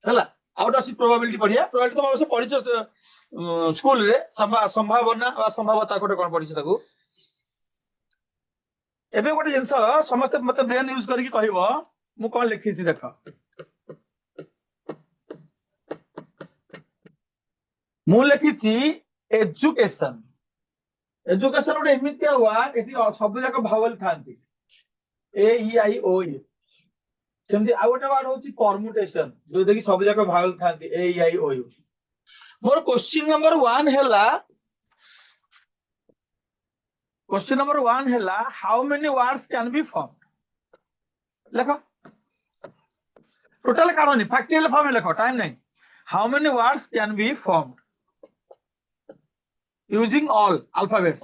हला आउट ऑफ प्रोबेबिलिटी पढिया प्रोबेबिलिटी तुम अवश्य पढिछो स्कूल रे संभावना वा संभावता कोटे कोन पढिछे ताकू एबे गोटे जिंस समस्त मते ब्रेन यूज करके कहबो मु कोन लिखि छि देखो मु लिखि छि एजुकेशन एजुकेशन गोटे एमितिया वर्ड एटी सब जाक भावल थांती ए ई आई ओ यू सेमती आ गोटे वर्ड होची परम्यूटेशन जो देखि सब जाक भावल थांती ए ई आई ओ यू मोर क्वेश्चन नंबर 1 हैला how many words can be formed लिखो टोटल कारण फैक्टरियल फॉर्म में लिखो टाइम नहीं how many words can be formed using all alphabets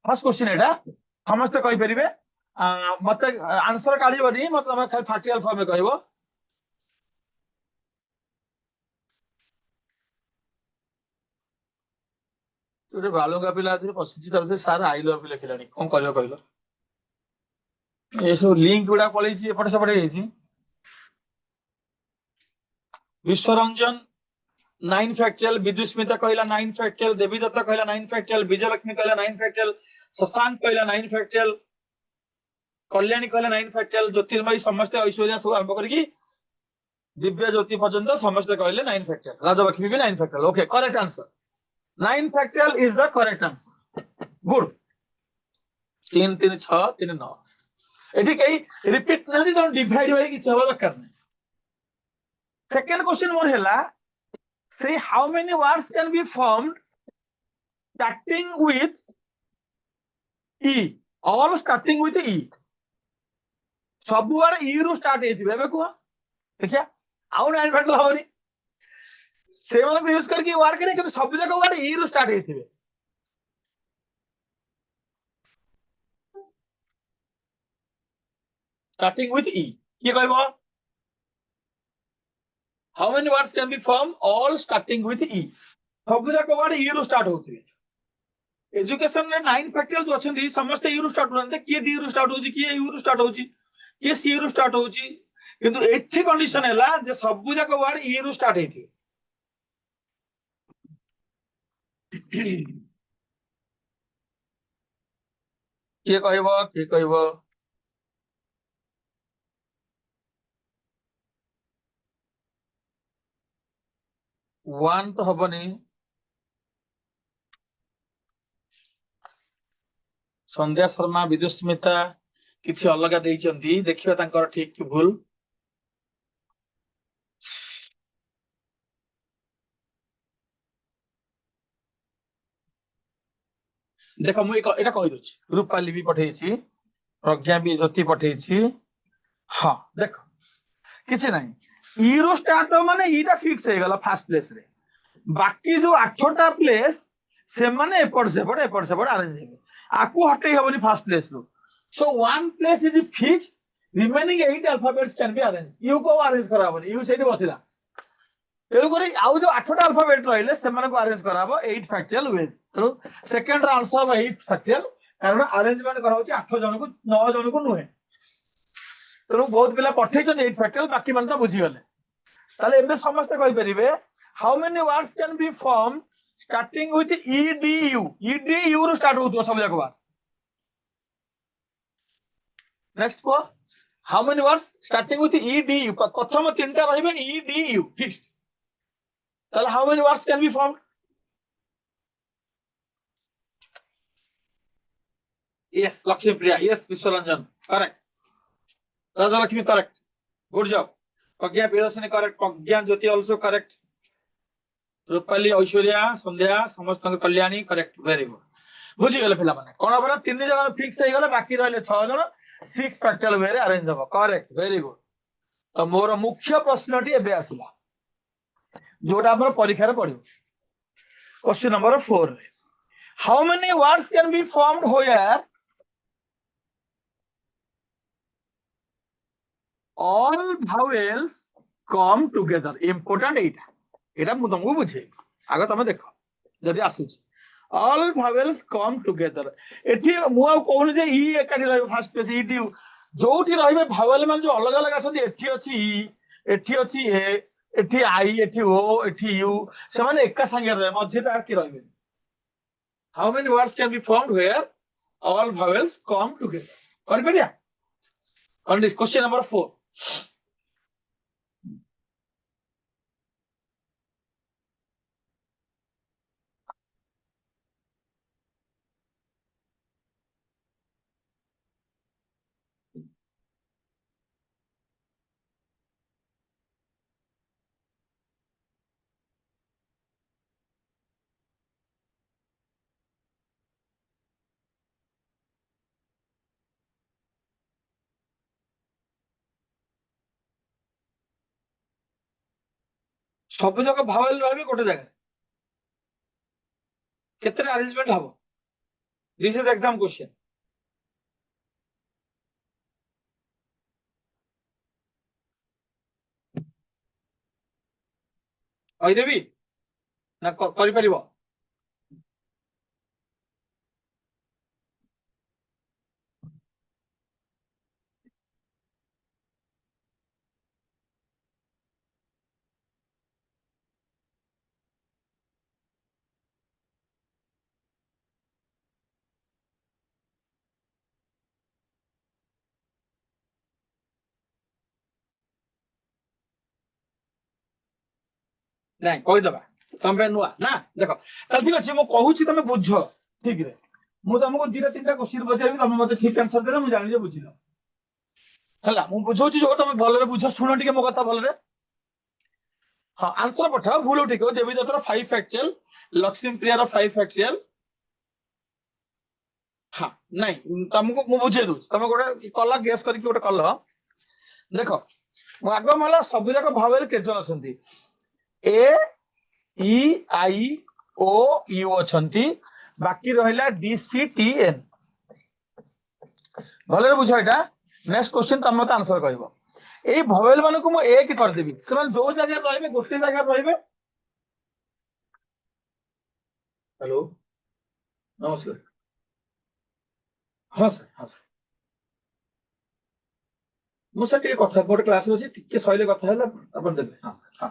first question एटा समस्त कहि परिबे मते आंसर काढिबनी मते हम खाली फैक्टरियल फॉर्म में कहबो तो बालुका पिला पशिची तर सार आई लव लिखिलानी कौन कर कहल ये सब लिंक गुड़ा पलैछि एपट सेपट होइछि विश्वरंजन 9 फैक्टरियल विदुस्मिता कहला 9 फैक्टरियल देवी दत्ता कहला 9 फैक्टरियल विजय लक्ष्मी कहला 9 फैक्टरियल शशांक कहला 9 फैक्टरियल कल्याणी कहला 9 फैक्टरियल ज्योतिर्मयी समस्त ऐश्वर्या सब आरंभ करके दिव्य ज्योति पर्यंत समस्त कहले 9 फैक्टरियल राजलक्ष्मी भी 9 factorial okay correct answer 9 factorial is the correct answer. Good. 3 3 6 3 9. एठी कई रिपीट नहीं तो डिवाइड होई कि छवा दरकार नहीं. Second question मोर हैला say how many words can be formed starting with e all starting with e सब बार e रू स्टार्ट हेतिबे बे को देखिया आउ 9 factorial होनी से माने यूज करके वर्ड करे कि सब जाक वर्ड ई रु स्टार्ट हेथिबे starting with e किए कहबो how many words can be formed all starting with e सब जाक वर्ड ई रु स्टार्ट होथिबे एजुकेशन रे 9 फैक्टरियल जो अछंती समस्त ई रु स्टार्ट होनते किए डी रु स्टार्ट होची किए यू रु स्टार्ट होची किए सी रु स्टार्ट होची किंतु एठी कंडीशन हैला जे सब जाक वर्ड ई रु स्टार्ट हेथिबे किए कहबो वन तो हबनी संध्या शर्मा विदुस्मिता किसी अलग देइचंती देखिबा तांकर ठीक कि भूल देख मु एटा कहि दोछि रूपाली भी पठेछि प्रज्ञा भी ज्योति पठेछि हां देख किसी नहीं ईरो स्टार्ट माने ईटा फिक्स हे गला फर्स्ट प्लेस रे बाकी जो 8टा प्लेस से माने एपड़ सेपड़ अरेंज हे आकु हटै हबनी फर्स्ट प्लेस रो so one place is fixed remaining 8 alphabets can be arrange you को अरेंज करा हबनी यू सेठी बसिला तेणु करी आउ जो 8टा अल्फाबेट रहिले से माने को अरेंज करा हबो 8 फैक्टरियल वेज तो सेकंड आंसर हबो 8 फैक्टरियल कारण अरेंजमेंट करा होची 8 जन को 9 जन को नुहे तेणु बहुत पिला पठेइछन 8 फैक्टरियल बाकी मन तो बुझी गले ताले एबे समस्त कहि परिबे how many words can be form starting with edu रो स्टार्ट होतो सब जाक बार नेक्स्ट को how many words starting with edu प्रथम तीनटा रहिबे edu फिक्स्ड ताले how many words can be form yes Laxmi Priya yes Biswaranjan correct Rajalaxmi correct good job Pragya Priyadarshini correct Pragya Jyoti also correct Rupali Aishwarya Sandhya समस्त कल्याणी करेक्ट वेरी गुड बुझी गले पिला माने कोन बरा तीन जण फिक्स हे गले बाकी रहले 6 जण 6 फैक्टरियल वे रे अरेंज हो करेक्ट वेरी गुड तो मोर मुख्य प्रश्नटी एबे आसिला जोटा हमर परीक्षा रे पढियो क्वेश्चन नंबर 4 रे how many words can B formed here all vowels come together important एटा मु तुमको बुझे आगे तुम देखो जदि आसुच all vowels come together एठी मु आ कहून जे ई एकाठी रहबो फर्स्ट प्लेस ई डी जोठी रहबे भावेल मान जो अलग अलग आछन एठी अछि ई एठी अछि ए एठी आई एठी ओ एठी यू से माने एका संगे रहे मध्यटा की रहबे how many words can B formed here all vowels come together कर परिया on this question number 4 सब जगह भावेल रहबे गोटे जगह केते अरेंजमेंट हबो दिस इज एग्जाम क्वेश्चन कहि देबी ना करि परिबो नहीं कहि दबा तुम पे नुआ ना देखो तल ठीक अछि मु कहूची तमे बुझो ठीक रे मु तुमको दीटा तीनटा क्वेश्चन पचारबी तुम मते ठीक आंसर देले मु जानि जे बुझिलो हला मु बुझौची जो तुम भल रे बुझो सुनो टिके मो कथा भल रे हां आंसर पठाओ भूल ठीक हो देवी दत्तर 5 फैक्टरियल लक्ष्मी प्रिया रो 5 फैक्टरियल हां नहीं तुमको मु बुझे दउ तुम गोटे कला गेस करके गोटे कल देखो मु आगो मला सब जाक भावेल के जन अछंती ए ଇ ଆଇ ଓ ୟୁ ଅଛନ୍ତି ବାକି ରହିଲା ଡି ସି ଟି ଏନ୍ ଭଲରେ ବୁଝ ଏଇଟା ନେକ୍स्ट क्वेश्चन ତମେ ମତେ ଆନ୍ସର କହିବ এই ଭवेଲ ମାନଙ୍କୁ ମୁଁ ଏକ କରିଦେବି ସେମାନେ ଯୋଉ ଜାଗାରେ ରହିବେ ଗୋଟେ ଜାଗାରେ ରହିବେ हेलो नमस्कार हाँ सर हाँ सर ମୁଁ ସାର୍ ଟିକେ କଥା ଗୋଟେ କ୍ଲାସ ଅଛି ଟିକେ ସଇଲେ କଥା ହେଲା ଆପଣ ଦେବେ ହଁ ହଁ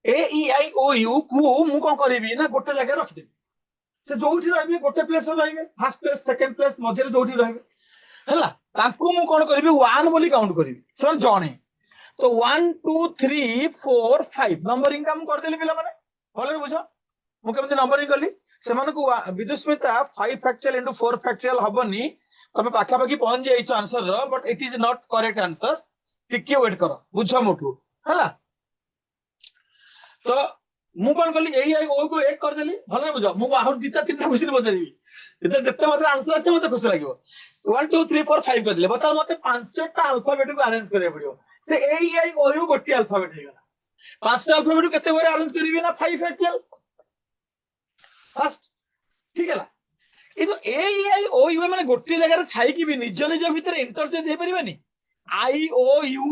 ए इ आई ओ यू को ମୁଁ କଣ କରିବି ନା ଗୋଟେ ଜାଗାରେ ରଖିଦେବି ସେ ଯୋଉଠି ରହିବେ ଗୋଟେ ପ୍ଲେସରେ ରହିବେ ଫାର୍ଷ୍ଟ ପ୍ଲେସ୍ ସେକେଣ୍ଡ ପ୍ଲେସ୍ ମଝିରେ ଯୋଉଠି ରହିବେ ହେଲା ତାଙ୍କୁ ମୁଁ କଣ କରିବି 1 ବୋଲି କାଉଣ୍ଟ କରିବି ସେମାନେ ଜଣେ तो 1 2 3 4 5 नंबरिंग का ମୁଁ କରିଦେଲି ପିଲାମାନେ ଭଲରେ ବୁଝ ମୁଁ କେମିତି ନମ୍ବରିଂ କଲି ସେମାନଙ୍କୁ ବିଦୁସ୍ମିତା 5 ଫ୍ୟାକ୍ଟରିଆଲ ଇନଟୁ 4 ଫ୍ୟାକ୍ଟରିଆଲ ହବନି ତମେ ପାଖାପାଖି ପହଞ୍ଚି ଯାଇଛ ଆନ୍ସର ର but eat is not correct answer ଟିକେ ୱେଟ୍ କର ବୁଝ ମୋଠୁ ହେଲା ତ ମୁଁ କଣ କଲି ଏଇ ଆଇ ଓ କୁ ଏକ କରିଦେଲି ଭଲରେ ବୁଝ ମୁଁ ଆହୁରି ଦିଟା ତିନିଟା କ୍ୱେଶ୍ଚନ ପଚାରିବି ଯେତେ ମାତ୍ର ଆନ୍ସର ଆସିବ ମତେ ଖୁସି ଲାଗିବ 1 2 3 4 5 କରିଦେଲେ ବର୍ତ୍ତମାନ ମତେ ପାଞ୍ଚଟା ଆଲଫାବେଟକୁ ଆରେଞ୍ଜ କରିବାକୁ ପଡିବ ସେ ଏଇ ଆଇ ଓ ୟୁ ଗୋଟିଏ ଆଲଫାବେଟ ହେଇଗଲା ପାଞ୍ଚଟା ଆଲଫାବେଟକୁ କେତେ ବେଳେ ଆରେଞ୍ଜ କରିବି ନା 5 ଫ୍ୟାକ୍ଟରିଆଲ ଫାର୍ଷ୍ଟ ठीक है ये जो ए आई ओ यू माने गोटे जगह थाई भी निज निज भितर इंटरचेंज हो पारिबेनी आई ओ you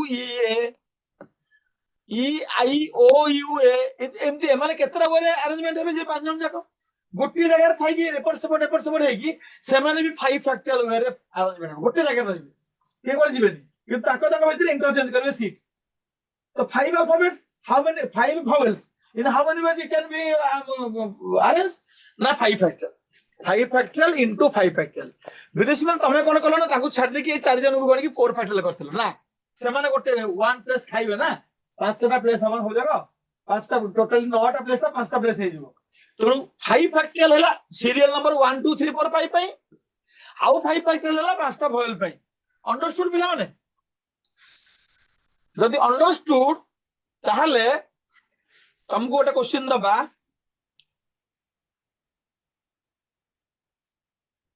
E I O you एमती एमाने केतरा बरे अरेंजमेंट हेबे जे पांच जन जाको गोटे जगह थाई कि एपट सेपट हेकी सेमाने भी 5 फैक्टरियल वे रे अरेंजमेंट गोटे जगह रहिबे के कोन जीबेनी कि ताको ताको भितर इंटरचेंज करबे सीट तो 5 alphabets how many 5 vowels in how many ways it can be arranged ना 5 फैक्टरियल 5 फैक्टरियल into 5 फैक्टरियल विदेशी में तमे कोन कलो ना ताकू छाड़ दे कि 4 जन को गणी कि 4 फैक्टरियल करथिलो ना से माने गोटे 1 प्लस खाइबे ना पांचटा प्लेस हमर हो जागो पांचटा टोटल 9टा प्लेस ता पांचटा प्लेस हे जिवो तो 5 फैक्टरियल हैला सीरियल नंबर 1 2 3 4 5 पई आउ 5 फैक्टरियल हैला पांचटा वॉयल पई अंडरस्टूड पिला माने जदि अंडरस्टूड ताहले तुमको गोटे क्वेश्चन दबा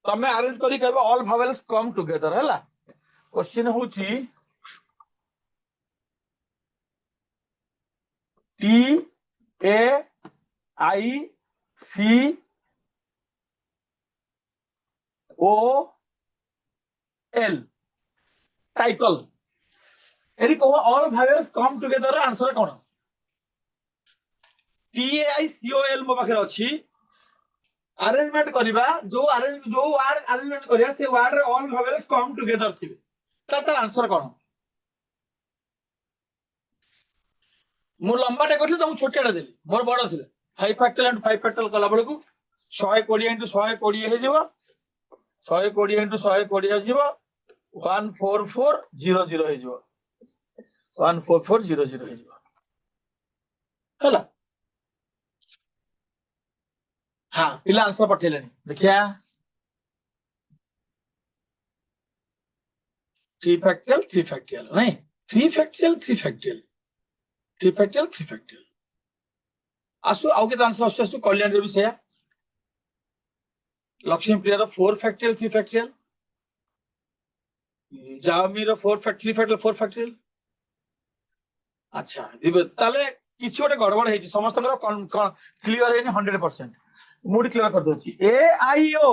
तमे अरेंज करी कहबे ऑल vowels कम टुगेदर हैला क्वेश्चन होची T A I C O L टाइकल एरी को all vowels come together answer कोन T A I C O L मो पाखरे अछि अरेंजमेंट करिबा जो वर्ड अरेंजमेंट करिया से वर्ड रे ऑल vowels कम टुगेदर थिबे तार आंसर कोन मु लंबाटे करथि तुम छोटेटा देली मोर बड़ थिले 5 फैक्टरियल एंड 5 फैक्टरियल कला बेलकू 120 into 120 हे जिवो 120 into 120 हे जिवो 14400 हे जिवो 14400 हे जिवो हैला हां पिला आंसर पठेलेनी देखिया 3 फैक्टरियल 3 फैक्टरियल नहीं 3 फैक्टरियल 3 फैक्टरियल 3 फैक्टरियल 3 फैक्टरियल आसु आउ के आंसर आसु कल्याण रे भी सेया लक्ष्मी प्रिया रो 4 फैक्टरियल 3 फैक्टरियल जामी रो 4 फैक्टरियल 4 फैक्टरियल अच्छा दिबे ताले किछ गोटे गड़बड़ हेची समस्त क्लियर हेनी 100% मुडी क्लियर कर दोची ए आई ओ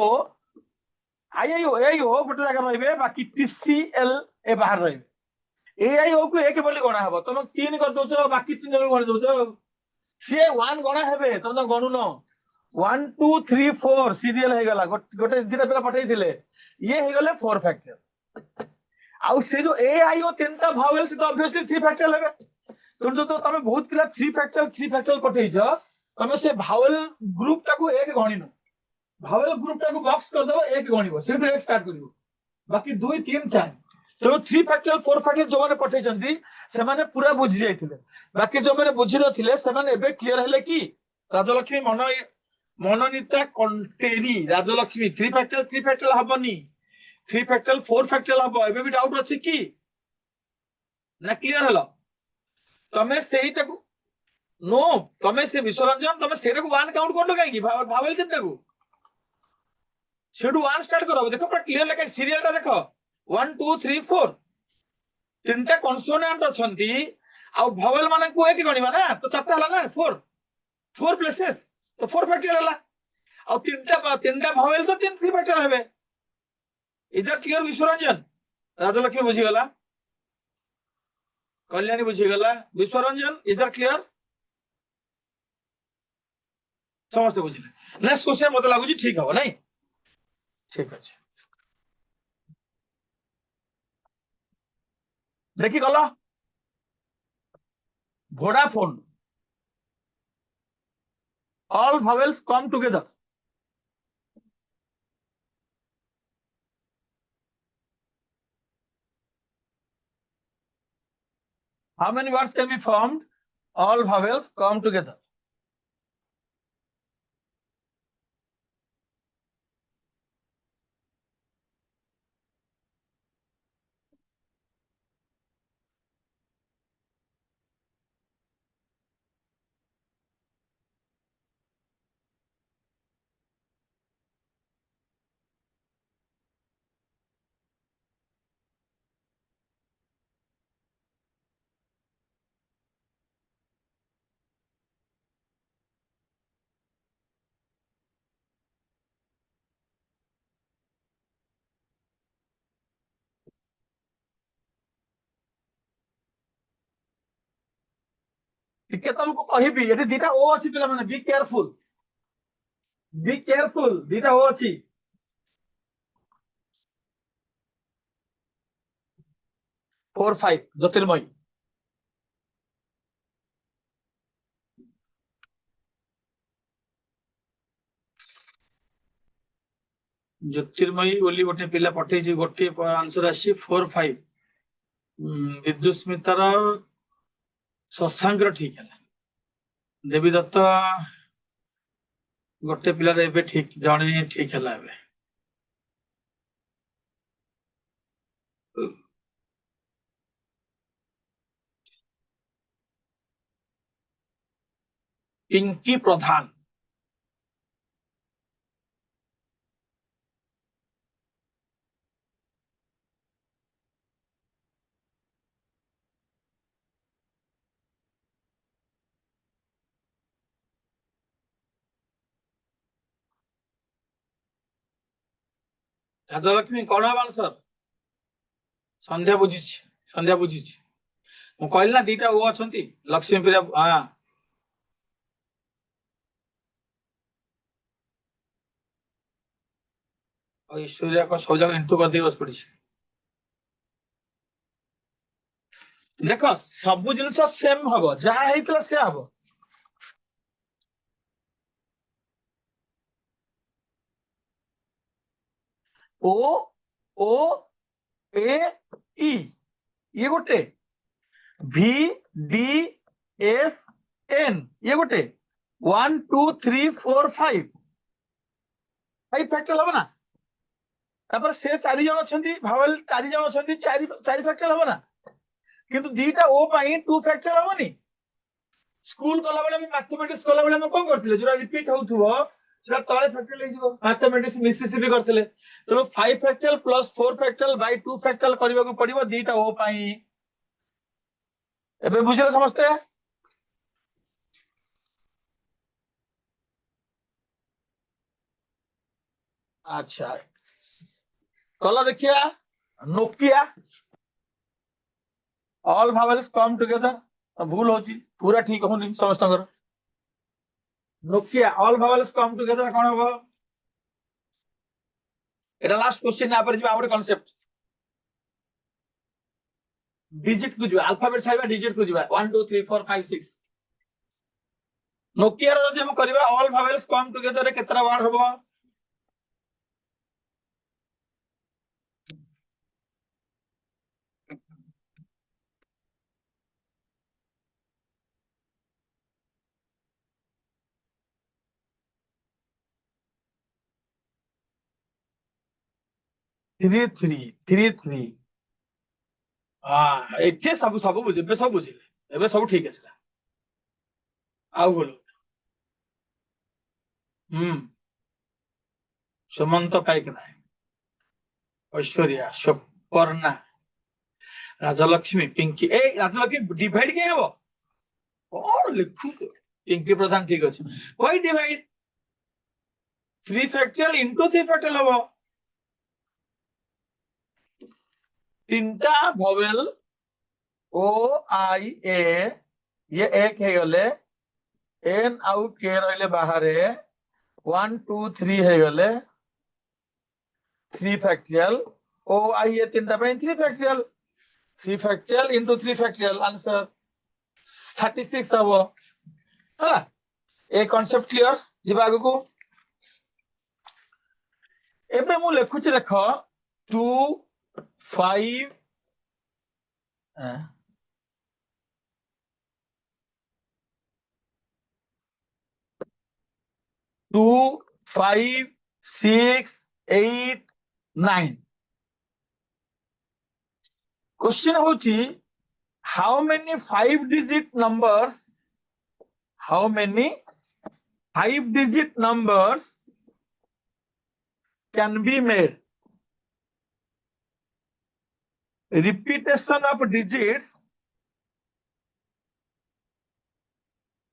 गोटे जगह रहिबे बाकी टीसीएल ए बाहर रहिबे ए आई ओ को एक बोली गणा हबो तुम 3 कर दोछो बाकी 3 जन गण दोछो से 1 गणा हेबे तुम तो गणु न 1 2 3 4 सीरियल हे गला गोटे दिटा पेला पठै थिले ये हे गले 4 फैक्टरियल आउ से जो ए आई ओ तीनटा vowels तो ऑब्वियसली 3 फैक्टरियल हेबे तुम जो तो तमे बहुत पिला 3 फैक्टरियल पठै छ तमे से भावेल ग्रुप टाको एक गणिनो भावेल ग्रुप टाको बॉक्स कर दबो एक गणिबो सिर्फ एक स्टार्ट करिवो बाकी 2 3 4 तो 3 फैक्टरियल 4 फैक्टरियल जो माने पठै छंती से माने पूरा बुझि जाइथिले बाकी जो माने बुझि नथिले से माने एबे क्लियर हेले कि राजलक्ष्मी मनोनीता कंटेरी राजलक्ष्मी 3 फैक्टरियल हबनी 3 फैक्टरियल 4 फैक्टरियल हबो एबे भी डाउट अछि कि ना क्लियर हलो तमे सेहीटा को नो तमे से विश्वरंजन तमे सेटा को 1 काउंट करलो काई कि भावेल तीनटा को सेडू 1 स्टार्ट करो देखो पूरा क्लियर लेके सीरियल टा देखो 1 2 3 4 तीनटा कॉन्सोनेंट अछंती ଆଉ ଭାୱେଲ ମାନଙ୍କୁ ଏକ ଗଣିବା ନା, ତ ଚାରଟା ହେଲା ନା, फोर प्लेसेस, तो 4 फैक्टोरियल ହେଲା। ଆଉ ତିନିଟା ଭାୱେଲ ତ 3 फैक्टोरियल ହେବେ। Is that clear Biswaranjan? Rajalaxmi बुझीगला, कल्याणी बुझीगला, विश्वरंजन इज दैट क्लियर? समस्त बुझिले? नेक्स्ट क्वेश्चन मते लागु ठीक हबो नहीं? ठीक अछि। देखि गला Vodafone, all vowels come together. How many words can be formed? All vowels come together. ଟିକେ ତମକୁ କହିବି ଏଠି ଦିଟା ଓ ଅଛି ପିଲାମାନେ, बी केयरफुल, ଦିଟା ଓ ଅଛି। 4 5 ज्योतिर्मयी, ज्योतिर्मयी बोली गोटे पिला पठेछि, गोटे आंसर आसी 4 5। विद्युस्मितार शशांकर ठीक है, देवी दत्त गोटे पिलार एबे ठीक, जणे ठीक है एबे। पिंकी प्रधान, राजलक्ष्मी कौन हम आंसर? संध्या बुझी, संध्या बुझी, मु कहली ना दीटा ओ अछंती, लक्ष्मी प्रिया, हां और ऐश्वर्या को सब जगह इंटू कर दी बस पड़ी। देखो सब जिनस सेम हबो, जहा हेतला से हबो। ओ ओ ए ई ये गोटे, भी डी एफ एन ये गोटे, 1 2 3 4 5 फैक्टोरियल हबो ना। तापर से चारि जण अछंती, भावल चारि जण अछंती, चारि फैक्टोरियल हबो ना। किंतु दीटा ओ पाई 2 फैक्टोरियल हबोनी। स्कूल कला बेले हम मैथमेटिक्स कला बेले हम कोन करथिले, जोरा रिपीट होउथुबो सेटा तळे फैक्टोरियल हे जिवो। मैथमेटिक्स मिसिसिपी करथिले, तो 5 factorial plus 4 factorial by 2 factorial करबा को पड़िबो दीटा ओ पाई। एबे बुझले समझते? अच्छा कला देखिया, नोकिया, ऑल भावेल्स कम टुगेदर, भूल होची, पूरा ठीक होनी समस्तकर। नोकिया ऑल भावेल्स कम टुगेदर कोन हबो? एटा लास्ट क्वेश्चन ना पर जिबा आउट कांसेप्ट। डिजिट को जिबा, अल्फाबेट छाइबा डिजिट को जिबा, 1 2 3 4 5 6। नोकिया रो जदि हम करबा ऑल भावेल्स कम टुगेदर रे केतरा वर्ड हबो? 3 3 3 3। हां एठे सब सब बुझे, एबे सब बुझिले, एबे सब ठीक है। आउ बोलो। सुमंत पाइक ना, ऐश्वर्या, सुपर्णा, राजलक्ष्मी पिंकी ए राजलक्ष्मी डिवाइड के हबो और लिखु पिंकी प्रधान ठीक अछि why divide 3 factorial into 3 factorial हबो तीनटा वोवेल ओ आई ए ये एक है गले एन आउ के रहले बाहर 1 2 3 है गले 3 फैक्टोरियल ओ आई ए तीनटा पे 3 factorial 3 factorial into 3 factorial answer 36 हबो हला ए कांसेप्ट क्लियर जिबा आगु को एबे मु लेखुची देख 2 5 2 5 6 8 9 क्वेश्चन होची how many 5-digit numbers can be made repetition of digits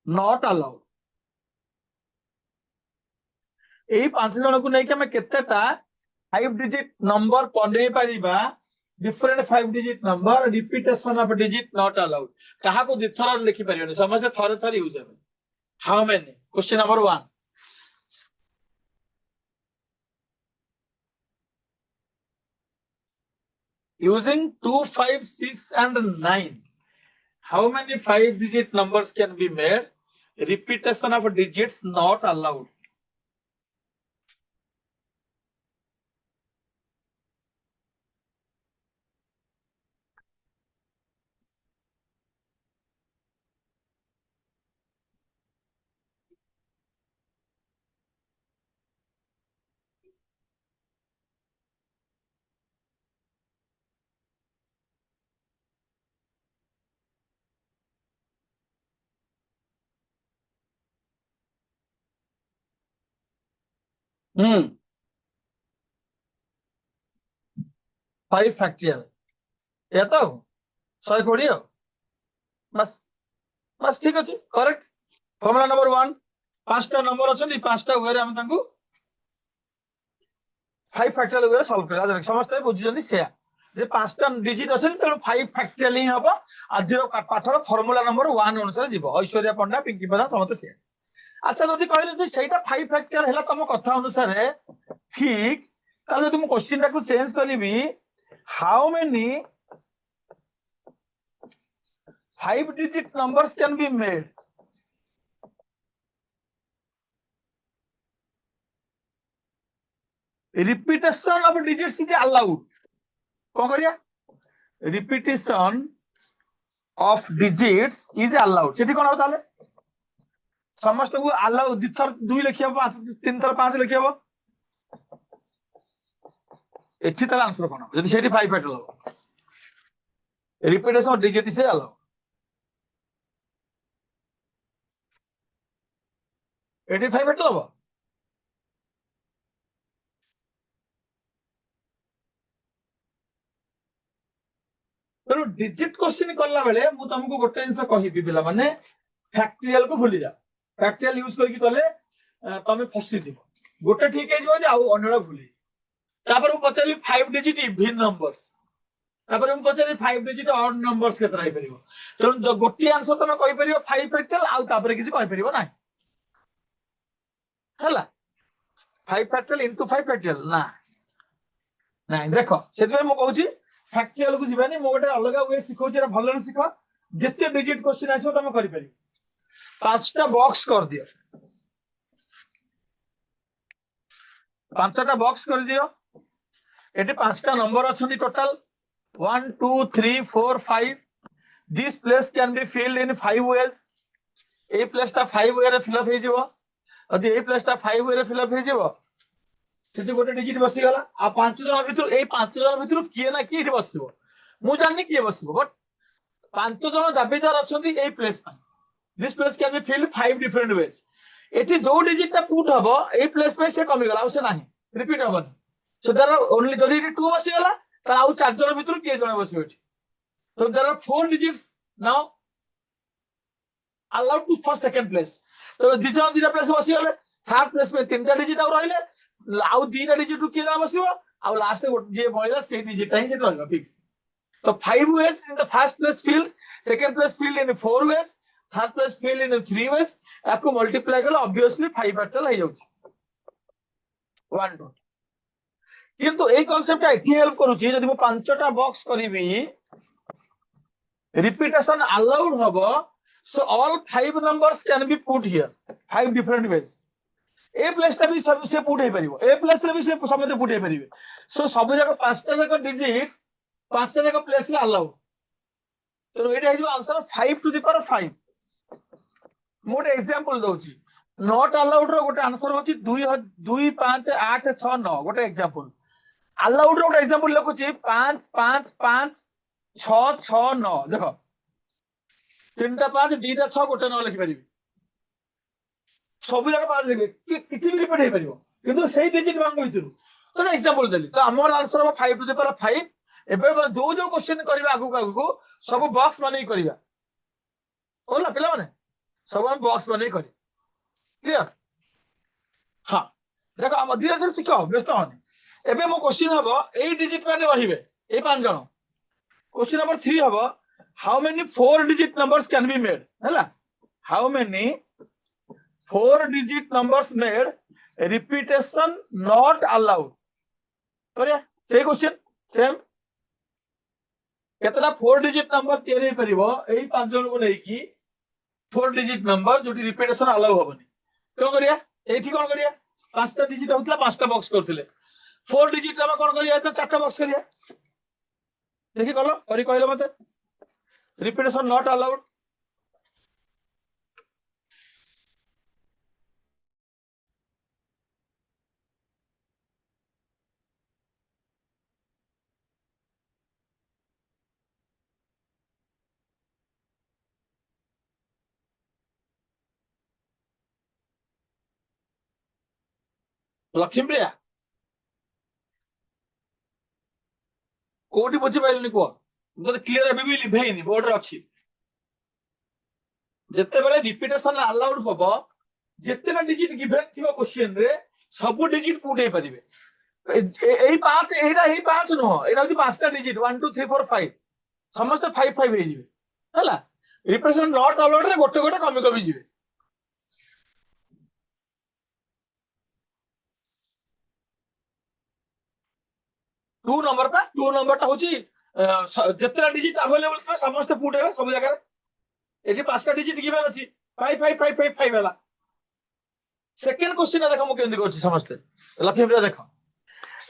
not allowed एई 5 जन को नै कि हम केतेटा 5-digit नंबर पढे परिबा different 5-digit number repetition of digit not allowed कहा को दिथर लिखि परियोनी समझे थरे थरे यूज हेबे how many question number 1 using 2 5 6 and 9 how many 5-digit numbers can be made repetition of digits not allowed hmm 5 factorial ये तो 120 बस बस ठीक अछि करेक्ट फॉर्मूला नंबर 1 पांचटा नंबर अछन पांचटा वे हम तांको 5 फैक्टोरियल वे सॉल्व कर समस्त बुझिजनी से जे पांचटा डिजिट अछन त 5 फैक्टोरियल ही हबो आज पाठर फॉर्मूला नंबर 1 अनुसार जीवो ऐश्वर्या पंडा पिंकी प्रधान समस्त से अच्छा जदि कहले जे सेटा 5 फैक्टोरियल हैला तम कथा अनुसार ठीक ताले तुम क्वेश्चन टाको चेंज करबी how many 5-digit numbers can be made repetition of digits is allowed कौन करिया repetition of digits is allowed सेठी कोन हो ताले समस्त को अलाउ दिथर 2 लिखियो 5 3 थर 5 लिखियो एठी ताले आंसर कोन यदि सेठी 5 फैक्टोरियल हो repetition of digit is allowed एठी 5 फैक्टोरियल हो तो डिजिट क्वेश्चन करला बेले मु तुमको गोटे जिंस कहिबी पिला माने फैक्टोरियल को भूली जा फैक्टोरियल यूज करके कले तमे फसी दिबो गोटे ठीक है जे आ अन्यडा भूली तापर मु पचारी 5 डिजिट इवन नंबर्स तापर मु पचारी 5 डिजिट ऑड नंबर्स केतरा आइ परिबो तो गोटे आंसर तमे कहि परिबो 5 फैक्टोरियल आ तापर किछि कहि परिबो ना हला 5 फैक्टोरियल इनटू 5 फैक्टोरियल ना ना देखो सेति मु कहूची फैक्टोरियल को जीवानी मो गोटे अलग वे सिखौ जे भलो सिख जत्ते डिजिट क्वेश्चन आछो तमे करि परिबो पांचटा बॉक्स कर दियो पांचटा बॉक्स कर दियो एटी पांचटा नंबर अछंती total 1 2 3 4 5 this place can be filled in 5 ways ए प्लेसटा 5 वे रे फिल अप हे जिवो यदि ए प्लेसटा 5 वे रे फिल अप हे जिवो सेठी गोटे डिजिट बसी गला आ पांच जन भितर ए पांच जन भितर किए ना किए बसिबो मु जाननी किए बसिबो बट पांच जन दाबीदार अछंती ए प्लेस पर this place can be field 5 different ways एठी जो डिजिट ता पुट हबो ए प्लेस पे से कमी गला से नाही रिपीट हबो सो देयर ओनली जदी 2 बसी गला ता आउ चार जन भितर किए जन बसिबो एठी So there are 4 digits now allowed to for second place. तो दिजन दिटा प्लेस बसी गले थर्ड प्लेस में 3टा डिजिट आउ रहिले आउ 2टा डिजिट रु किए बसिबो आउ लास्ट जे बइला से डिजिट ही से रहबो fix. So 5 ways in the first place field, second place field in 4 ways, third place field in 3 ways. आपको multiply करो obviously 5 factorial हो जाउछ 1 2. किंतु ए कांसेप्ट एठी हेल्प करूची जदि मो 5टा बॉक्स करिवि रिपीटेशन अलाउड हबो. So all 5 numbers can be put here 5 different ways. A place ता भी सब से पुट हे परिबो ए प्लेस रे भी से समते पुट हे परिबे. सो सब जगह 5टा जगह डिजिट 5टा जगह प्लेस रे अलाउड. तो एटा हे आंसर 5 to the power 5. मोटे एग्जांपल दोची नॉट अलाउड रो गोटे आंसर होची 2 2 5 8 6 9 गोटे एग्जांपल. अलाउड रो गोटे एग्जांपल लिखुची 5 5 5 6 6 9. देखो 3टा 5 2टा 6 गोटे 9 लिखि परिबे सब जगह 5 लिखबे किछि भी रिपीट हे परिबो किंतु सेही डिजिट मांगो भितरु. तो एग्जांपल देली तो हमर आंसर हो 5 to the power 5. एबे जो जो क्वेश्चन करबा आगु सब बॉक्स बनै करबा होला पिला माने सब हम बॉक्स बनै करी क्लियर. हां देखो हम धीरे धीरे सिखो व्यस्त होने. एबे मो क्वेश्चन हबो 8 डिजिट माने रहिबे ए 5 जण. क्वेश्चन नंबर 3 हबो how many 4 digit numbers can be made हैला. How many 4 digit numbers made repetition not allowed करिया से क्वेश्चन सेम केतरा 4 डिजिट नंबर तयारी परिबो एई 5 जण को नै की 4 डिजिट नंबर जोटी रिपीटेशन अलाउ होबनी. क्यों करिया एठी कोन करिया 5टा डिजिट होतला 5टा बॉक्स करथिले 4 डिजिट हम कोन करिया तो 4टा बॉक्स करिया देखि कलो करी कहलो मते रिपीटेशन नॉट अलाउड. लक्ष्मीप्रिया कोठी बुझी पाइलनी को मते क्लियर एबे भी लिभेइनी बोर्ड रे अछि. जत्ते बेले रिपीटेशन अलाउड होबो जत्तेना डिजिट गिवन थिबो क्वेश्चन रे सब डिजिट पुट हे परिबे. एई 5 एटा एई 5 न हो एटा होची 5टा डिजिट 1 2 3 4 5 समस्त 5 5 हे जिवे हला. रिपीटेशन नॉट अलाउड रे गोटे गोटे कमी कमी जिवे. 2 नंबर पा 2 नंबर ता होची जत्तेना डिजिट अवेलेबल थिबे समस्त पुट हे सब जगह रे. एठी 5टा डिजिट गिवन अछि 5 5 5 5 5 वाला. सेकंड क्वेश्चन देखो मु केंदी करछि समस्त लक्ष्मीप्रिया देखो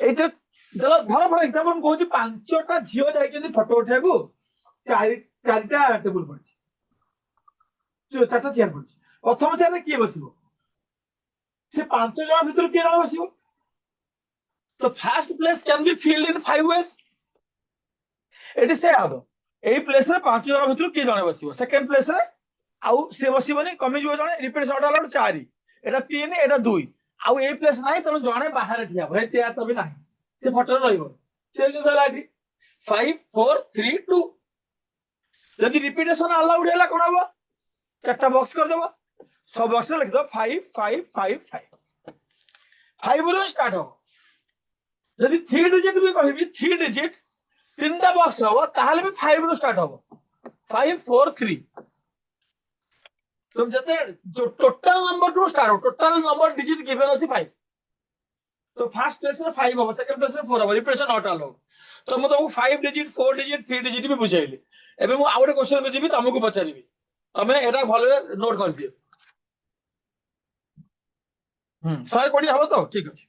ए जो धर फॉर एग्जांपल हम कहूची 5टा झियो जाइछन फोटो उठा को 4टा टेबल पड़छि जो 4टा चेयर पड़छि प्रथम चेयर रे के बसिबो से 5 जण भीतर के जण बसिबो. तो first place can be filled in 5 ways. एटी से हबो एई प्लेस रे 5 जण भीतर के जण बसिबो. सेकंड प्लेस रे आउ से बसिबोनी कमी जो जण रिपीट शॉट अलाउड 4 एटा 3 एटा 2 आउ ए प्लेस नाही त जणे बाहर ठिया भए चेयर त भी नाही से फोटो रहइबो से जो लाठी 5 4 3 2. यदि रिपीटेशन अलाउड हैला कोन हबो 4टा बॉक्स कर देबो सब बॉक्स रे लिख दो 5 5 5 5 5 रो स्टार्ट हो. यदि 3 डिजिट भी कहबी 3 डिजिट 3टा बॉक्स हो ताहाले भी 5 रो स्टार्ट हो 5 4 3. तुम जते जो टोटल नंबर टू स्टार्ट हो टोटल नंबर डिजिट गिवन अछि 5. तो फर्स्ट प्लेस रे 5 हो सेकंड प्लेस रे 4 हो रिपीटेशन नॉट अलाउड. तो मु तो 5 डिजिट 4 डिजिट 3 डिजिट भी बुझाइली. एबे मु आउटे क्वेश्चन पे जिबी तुमको पचारिबी तमे एटा भले नोट कर दियो. 120 हबो तो ठीक अछि.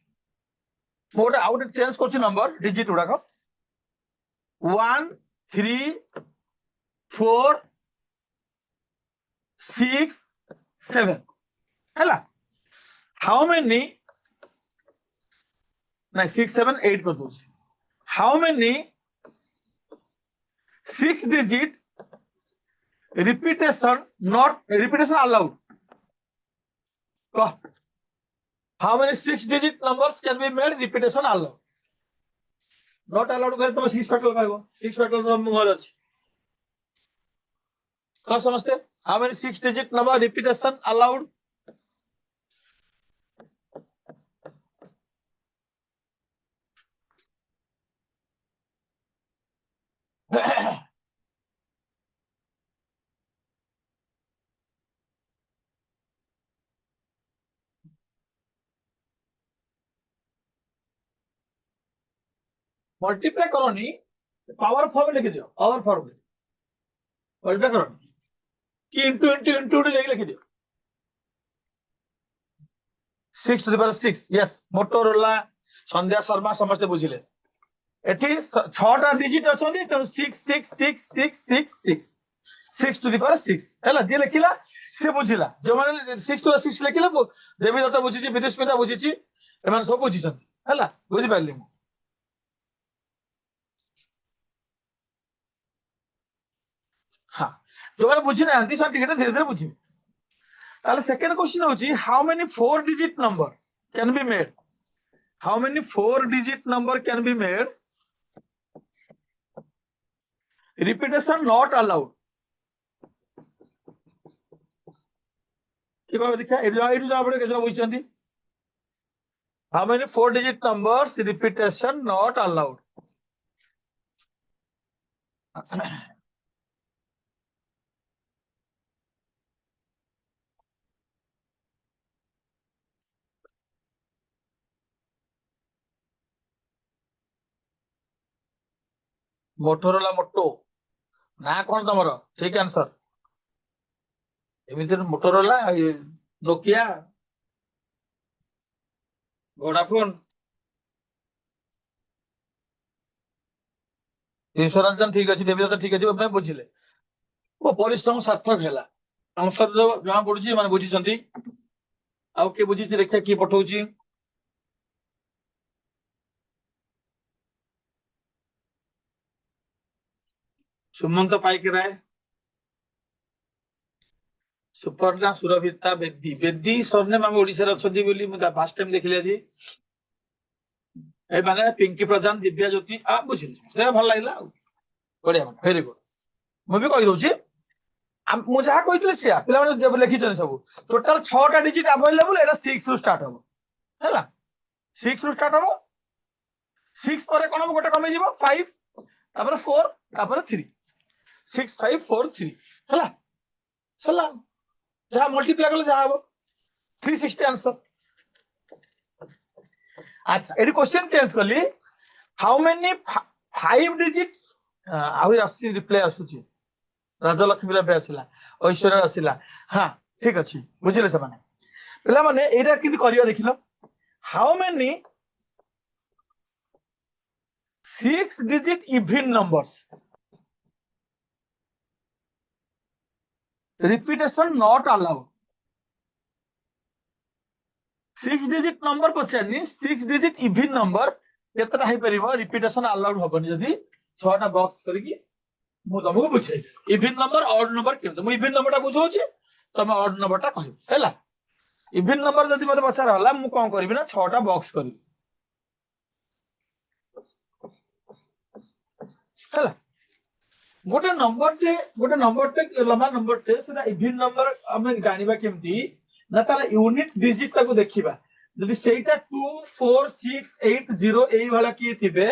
मोटा आउट चेंज करछि नंबर डिजिट उडा को 1 3 4 6 7 हैला. हाउ मेनी नहीं 6 7 8 कर दो. How many 6 digit repetition not repetition allowed. How many 6 digit numbers can be made repetition allowed. Not allowed करे तो 6 फैक्टर कहबो 6 फैक्टर तो मोर अछि कह समझते how many 6 digit number repetition allowed? Multiply करोनी, पावर फॉर्म लिख दियो, पावर फॉर्म मल्टीप्लाई करोनी कि इंटू इंटू इंटू लिख दियो 6 to the power 6 yes Motorola Sandhya Sharma समस्त बुझिले एठी 6टा डिजिट अछंती त 6 6 6 6 6 6 6 to the power 6 हैला जे लिखिला से बुझिला जो माने 6 to the 6 लिखिला देवी दत्त बुझिची विदुस्मिता बुझिची एमान सब बुझिछन हैला बुझि पारली मु हां जो माने बुझि ना आंती सब टिकट धीरे धीरे बुझिबे ताले सेकंड क्वेश्चन होची how many 4 digit number can be made how many 4 digit number can be made repetition not allowed कि बाबा देखा एटु जा पड़े केजना बुझछंती how many 4 digit numbers repetition not allowed Motorola Moto ना कौन तमर ठीक आंसर एमिति मोटोरोला नोकिया वोडाफोन इंश्योरेंस ठीक अच्छी देवी तो ठीक अच्छे बुझिले वो परिश्रम सार्थक है आंसर जो जमा पड़ी मैंने बुझी आउ किए बुझी देखिए किए पठाऊँ सुमंत पाइक राय सुपर्णा सुरभिता बेदी बेदी सरनेम आम ओडिशा अच्छी बोली फास्ट टाइम देखिली आज ए माने पिंकी प्रधान दिव्या ज्योति आ बुझिले भल लगे बढ़िया वेरी गुड मुझे कही दूसरी मु जहाँ कही सिया पे लिखी सब टोटाल 6टा डिजिट अवेलेबल एटा 6 रु स्टार्ट हम है 6 रु स्टार्ट हम 6 पर कौन गोटे कमी जीव 5 तापर 4 तापर 3 6 5 4 3 है सरला जहाँ मल्टीप्लाई कले जहाँ हम 360 आंसर अच्छा ये क्वेश्चन चेंज कली हाउ मेनी 5 डिजिट आहरी आसुची रिप्लाई आसुची राजलक्ष्मी भी आसला ऐश्वर्या आसला हाँ ठीक अच्छे बुझे से पे मैंने यहाँ कि देख लो how many 6 digit even numbers repetition not allowed 6 digit number पचारनी 6 डिजिट इवन नंबर केतटा हो पार रिपीटेशन अलाउड हेनी जदि 6टा बॉक्स करके मु तुमको बुझे इवन नंबर ऑड नंबर केमते मु इवन नंबर टा बुझौची तमे ऑड नंबर टा कहबो हैला इवन नंबर जदि मते पचार हला मु कोन करबी ना 6टा बॉक्स करबी हैला गोटे नंबर टे लंबा नंबर टे सेटा इवन नंबर हम जानिबा केमती ना तार यूनिट डिजिट ताको देखिबा जदि सेटा 2 4 6 8 0 एई वाला की थिबे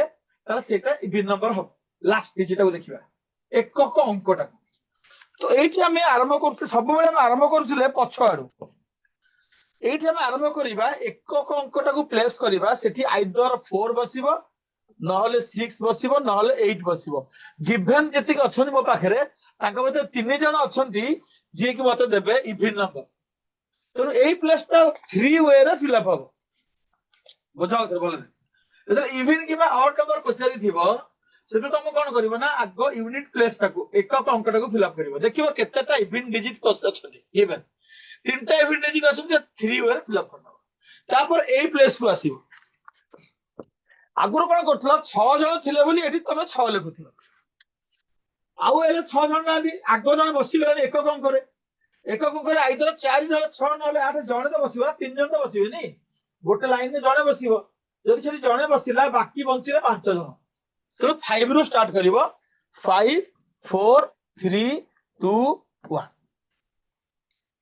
तार सेटा इवन नंबर हो लास्ट डिजिट ताको देखिबा एकक अंकटा तो ये आम आरंभ कर सब आरंभ करुले पछ आड़ू ये आरंभ करवा एकक अंकटा को प्लेस करवा से आइदर 4 बसिबो नहले 6 बसिबो नहले 8 बसिबो गिवन जति अच्छा मो पाखे मध्य 3 जन अच्छा जी कि मत देवे इवन नंबर तेणु यही प्लेसटा 3 वे रे फिलअप हम बुझा भले इवन कि ऑड नंबर पचारि से तुम कौन कर ना आग यूनिट प्लेस एकक अंकटा को फिलअप कर देखिए केतेटा इवन डिजिट अच्छा इवन 3टा इवन डिजिट अच्छा 3 वे फिलअप कर यही प्लेस को आसो आगुरी कौन कर 6 जन थे तुम 6 लिखुल आउ 6 जन ना आग जन बसीगला एकक अंक आइदर 4 6 ना 8 जड़े तो बस 3 जन तो बसवे नहीं गोटे लाइन में जड़े बस जब जड़े बसला बाकी बचे 5 जन तो 5 रु स्टार्ट करिवो 5 4 3 2 1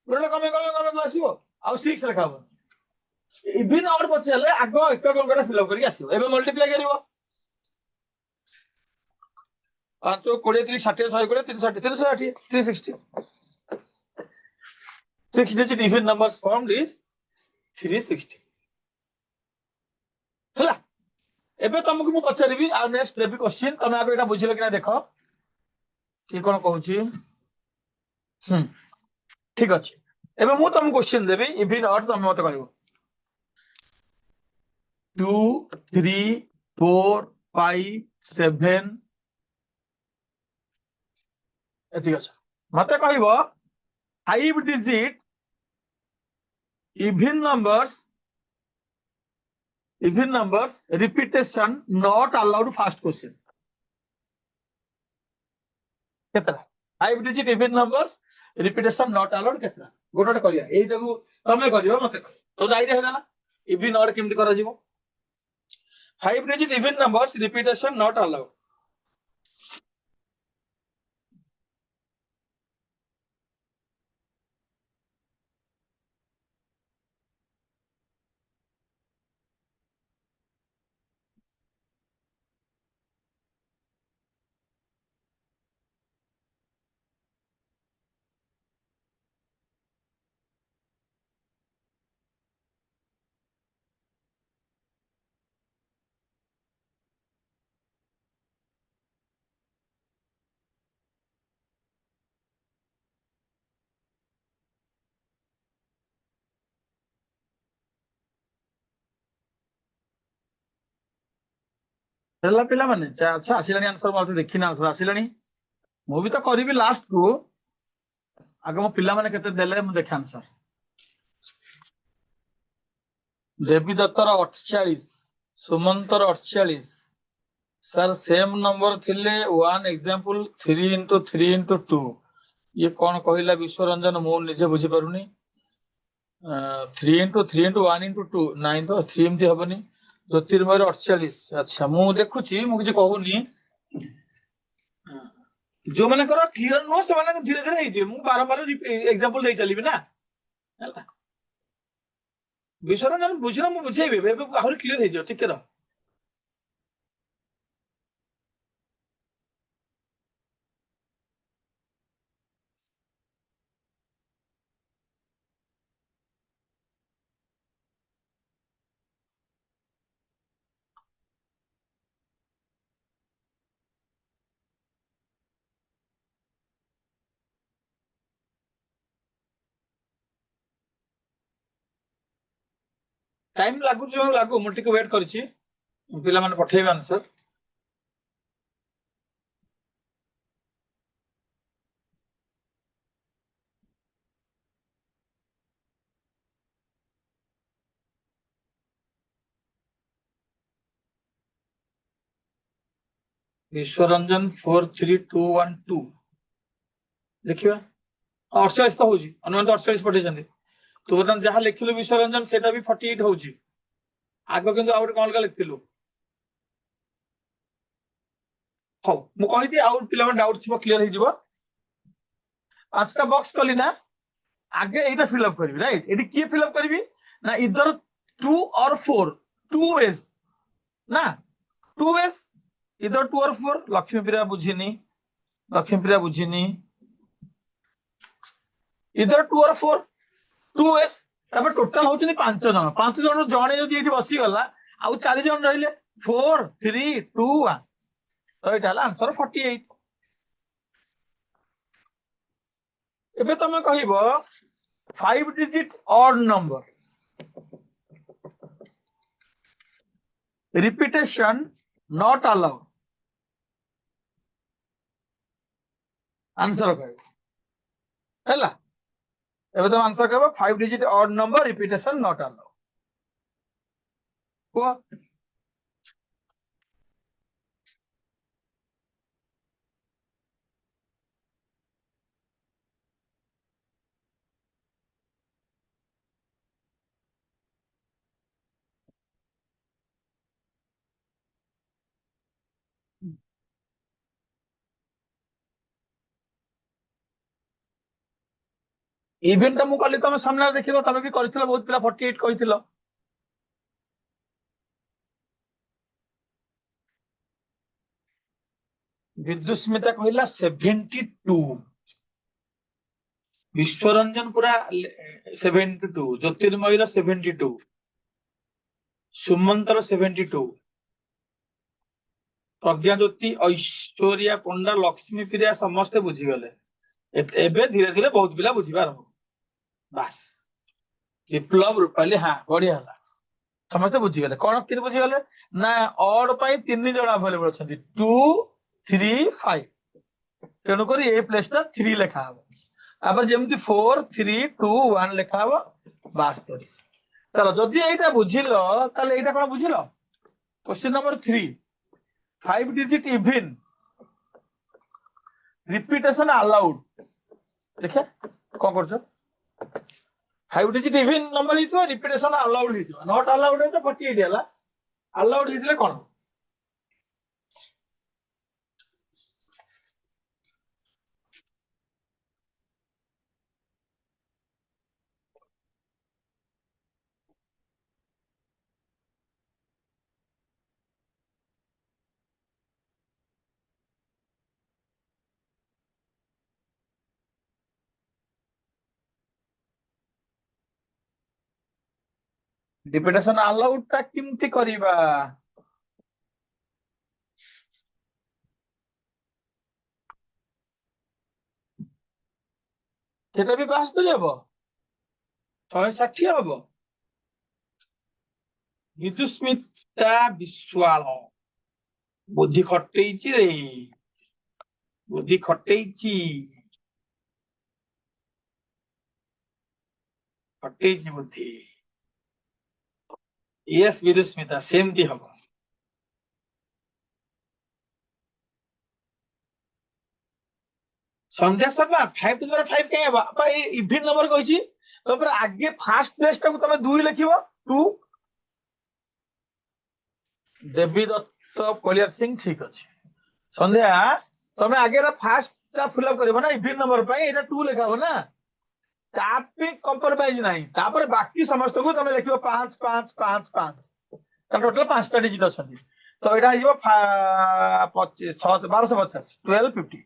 ଗୋଟେ କମେ କମେ କମେ ଆସିବ ଆଉ 6 ଲେଖା ହବ ଇଭିନ୍ ଅଡ୍ ପଚାରିଲେ ଆଗ ଏକକ ଅଙ୍କଟା ଫିଲ୍ଅପ୍ କରିକି ଆସିବ ଏବେ ମଲ୍ଟିପ୍ଲାଏ କରିବ 5 20 30 60 120 360 360 360 6 digit even numbers formed is 360 ହେଲା ଏବେ ତମକୁ ମୁଁ ପଚାରିବି ଆଉ ନେକ୍ସଟ ଦେବି କ୍ୱେଶ୍ଚିନ୍ ତମେ ଆଗ ଏଟା ବୁଝିଲ କି ନା ଦେଖ କି କଣ କହୁଛି ଠିକ ଅଛି ଏବେ ମୁଁ ତମକୁ କ୍ୱେଶ୍ଚିନ୍ ଦେବି ଇଭିନ୍ ଅଡ୍ ତମେ ମତେ କହିବ 2 3 4 5 7 ଏତିକି ଅଛି ମତେ କହିବ 5 digit even numbers repetition not allowed first question କେତେଟା 5 digit even numbers repetition not allowed କେତେଟା ଗୋଟେ ଗୋଟେ କରିବା ଏଇଟାକୁ ତମେ କରିବ ମତେ କହିବ ତ ଆଇଡିଆ ହେଇଗଲା even odd କେମିତି କରାଯିବ 5 digit even numbers repetition not allowed ହେଲା ପିଲାମାନେ ଆଚ୍ଛା ଆସିଲାଣି ଆନ୍ସର ମତେ ଦେଖିନି ଆନ୍ସର ଆସିଲାଣି ମୁଁ ବି ତ କରିବି ଲାଷ୍ଟ କୁ ଆଗ ମୋ ପିଲାମାନେ କେତେ ଦେଲେ ମୁଁ ଦେଖେ ଆନ୍ସର ଦେବୀ ଦତ୍ତର 48 ସୁମନ୍ତର 48 ସାର୍ ସେମ୍ ନମ୍ବର ଥିଲେ 1 ଏକ୍ସାମ୍ପଲ 3 into 3 into 2 ଇଏ କଣ କହିଲା ବିଶ୍ୱରଞ୍ଜନ ମୁଁ ନିଜେ ବୁଝିପାରୁନି 3 into 3 into 1 into 2 ନାଇଁ ତ 3 ଏମିତି ହବନି ଜ୍ୟୋତିର୍ମୟର 48 ଆଚ୍ଛା ମୁଁ ଦେଖୁଛି ମୁଁ କିଛି କହୁନି ଯୋଉମାନଙ୍କର କ୍ଲିୟର ନୁହଁ ସେମାନେ ଧୀରେ ଧୀରେ ହେଇଯିବେ ମୁଁ ବାରମ୍ବାର ଏକ୍ସାମ୍ପଲ ଦେଇ ଚାଲିବି ନା ହେଲା ବିଶ୍ୱରଞ୍ଜନ ବୁଝିଲ ମୁଁ ବୁଝେଇବି ଏବେ ଆହୁରି କ୍ଲିୟର ହେଇଯିବ ଟିକେ ରହ ଟାଇମ ଲାଗୁଛି ଲାଗୁ ମୁଁ ଟିକେ ୱେଟ୍ କରିଛି ପିଲାମାନେ ପଠେଇବେ ଆନ୍ସର ବିଶ୍ୱରଞ୍ଜନ 43212 ଦେଖିବା 48 ତ ହଉଛି ଅନୁମାନ 48 ପଠେଇଛନ୍ତି ତୁ ବର୍ତ୍ତମାନ ଯାହା ଲେଖିଲୁ ବିଶ୍ୱରଞ୍ଜନ ସେଟା ବି 48 ହଉଛି ଆଗ କିନ୍ତୁ ଆଉ ଗୋଟେ କଣ ଅଲଗା ଲେଖିଥିଲୁ ହଉ ମୁଁ କହିଦିଏ ଆଉ ପିଲାମାନେ ଡାଉଟ ଥିବ କ୍ଲିୟର ହେଇଯିବ 5ଟା ବକ୍ସ କଲି ନା ଆଗେ ଏଇଟା ଫିଲ୍ଅପ୍ କରିବି ରାଇଟ୍ ଏଠି କିଏ ଫିଲ୍ଅପ୍ କରିବି ନା ଇଦର 2 or 4 2 ways ନା 2 ways ଇଦର 2 or 4 ଲକ୍ଷ୍ମୀପ୍ରିୟା ବୁଝିନି ଇଦର 2 or 4 2 ways ତାପରେ ଟୋଟାଲ ହଉଛନ୍ତି 5 ଜଣ ଜଣେ ଯଦି ଏଠି ବସିଗଲା ଆଉ 4 ଜଣ ରହିଲେ 4 3 2 1 ତ ଏଇଟା ହେଲା ଆନ୍ସର 48 ଏବେ ତମେ କହିବ 5 digit odd number repetition not allowed answer କହିବ ହେଲା ଏବେ ତମେ ଆନ୍ସର କହିବ 5 digit odd number repetition not allowed କୁହ इवेंट टा मु कली तमे सामने देखिलो तमे भी करथिलो बहुत पिला 48 कहिथिलो विद्युस्मिता कहला 72 विश्वरंजन पूरा 72 ज्योतिर्मयीर 72 सुमंतर 72 प्रज्ञा ज्योति ऐश्वर्या पंडा लक्ष्मी प्रिया समस्ते बुझीगले एबे धीरे धीरे बहुत पिला बुझीबा आरंभ बास विप्लव रूपाली हाँ बढ़िया होला समस्ते बुझीगले कौन कित बुझीगले ना ऑड पाई तीन जण अवेलेबल अछंती 2 3 5 तेणु करी ए प्लेस टा 3 लेखा हबो आबर जेमती 4 3 2 1 लेखा हबो बास तोरी चलो जदि एटा बुझिलो ताले एटा कोन बुझिलो question number 3 5 digit even repetition allowed देखिए कौन करछो 5 डिजिट इवन नंबर हितो रिपीटेशन अलाउड हितो नॉट अलाउड है तो 48 हला अलाउड हितले कोन रिपीटेशन अलाउड ता किमती करिबा सेटा भी पास तो हबो 160 हबो विदुस्मिता विश्वाल बुद्धि खटेइची रे बुद्धि खटेइची खटेइची बुद्धि यस विदुस्मिता सेमती हबो संध्या शर्मा 5 टू द 5 के हबो अपन इवन नंबर कहिची तो पर आगे फास्ट प्लेस टा को तमे 2 लिखिबो 2 देवी दत्त कलियर सिंह ठीक अछि संध्या तमे आगे फास्ट टा फिल अप करबो ना इवन नंबर पई एटा 2 लिखाबो ना तापे कंप्रोमाइज नहीं तापर बाकी समस्त को तमे लिखिबो 5 5 5 5 टोटल 5 टा डिजिट अछंती तो एटा हिबो 25 6 1250 1250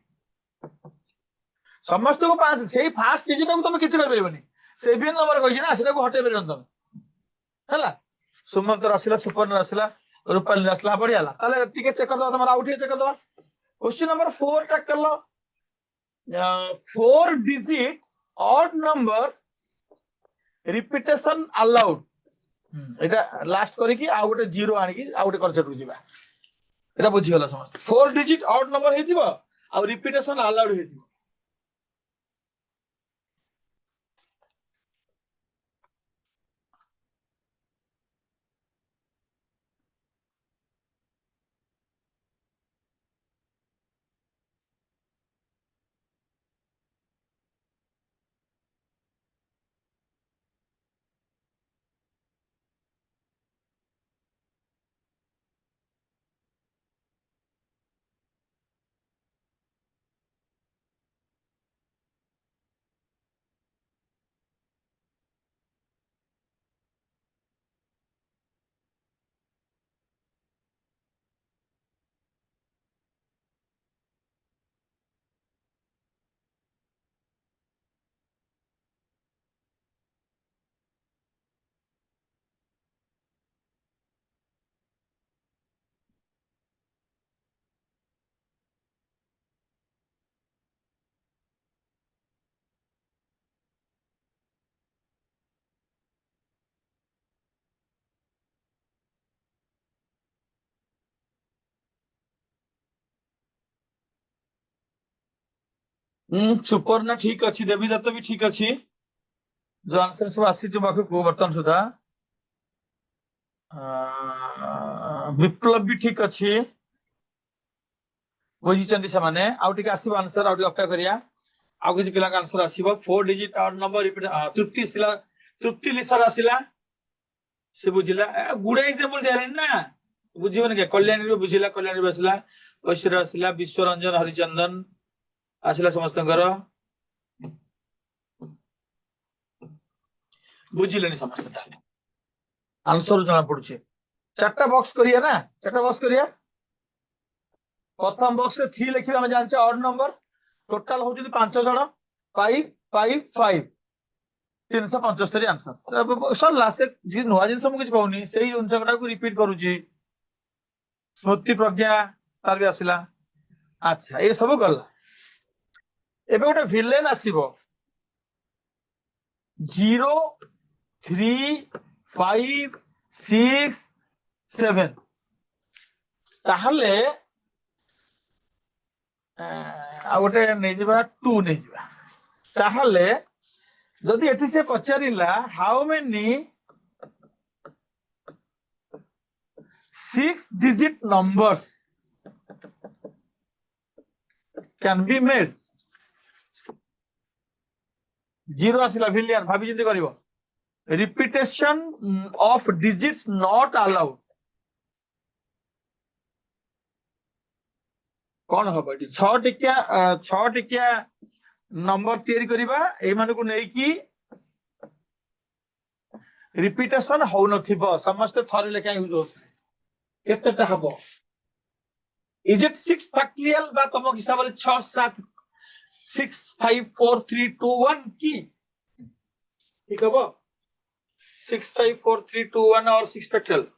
समस्त को 5 सेही फास्ट डिजिट को तमे किछ कर परबनी से इवन नंबर कहिछि ना सेटा को हटे परबन तमे हला सुमंत रसिला सुपर्ण रसिला रूपाली रसिला बढ़िया ला ताले टिके चेक कर दो तमरा आउट चेक कर दो क्वेश्चन नंबर 4 टा कर लो 4 digit odd number repetition allowed एटा लास्ट करी कि आ गोटे जीरो आनी कि आ गोटे कॉन्सेप्ट को जिबा एटा बुझी गला समस्त 4 डिजिट ऑड नंबर हेतिबो आ रिपीटेशन अलाउड हेतिबो सुपर्ण ठीक अछि देवी दत्त भी ठीक अछि जो आंसर सब आसी जो बाकी को बर्तन सुधा विप्लव भी ठीक अछि बुझी चंदी से माने आउ टिके आसीबो आंसर आउ टिके अपेक्षा करिया आउ किसी पिला का आंसर आसीबो 4 digit odd number repeat Tripti लिसर आसीला से बुझिला गुडे एग्जांपल देले ना बुझिबन के कल्याणी रो बुझिला कल्याणी बसला ऐश्वर्या आसीला विश्वरंजन हरिचंदन आसीला समस्तंकर बुझिलेनी समस्त ताले आंसर जना पड़ुचे चारटा बॉक्स करिया ना चारटा बॉक्स करिया प्रथम बॉक्स रे 3 लिखिबा हम जानचे ऑड नंबर टोटल होउची 5 जण 5 5 5 375 आंसर सरला से जी नुआ जिनस मु किछ कहूनी सेही उनसकटा को रिपीट करूची स्मृति प्रज्ञा तार भी आसिला अच्छा ये सब गला एबे गोटे विलेन आसीबो 0 3 5 6 7 ताहले आ गोटे नै जिबा 2 नै जिबा ताहले जदि एठी से पचारिला how many 6 digit numbers can be made 0 आसिला विलियन भाबी जिंदी करिवो repetition of digits not allowed कौन हम ये 6 टिकिया नंबर तैयारी करिबा ए माने को नै कि रिपीटेशन हो नथिबो समस्त थरे लेखा यूज हो केतेटा हबो इज इट 6 फैक्टोरियल बा तम हिसाब रे 6 7 6 5 4 3 2 1 की ठीक हबो 6 5 4 3 2 1 और 6 फैक्टोरियल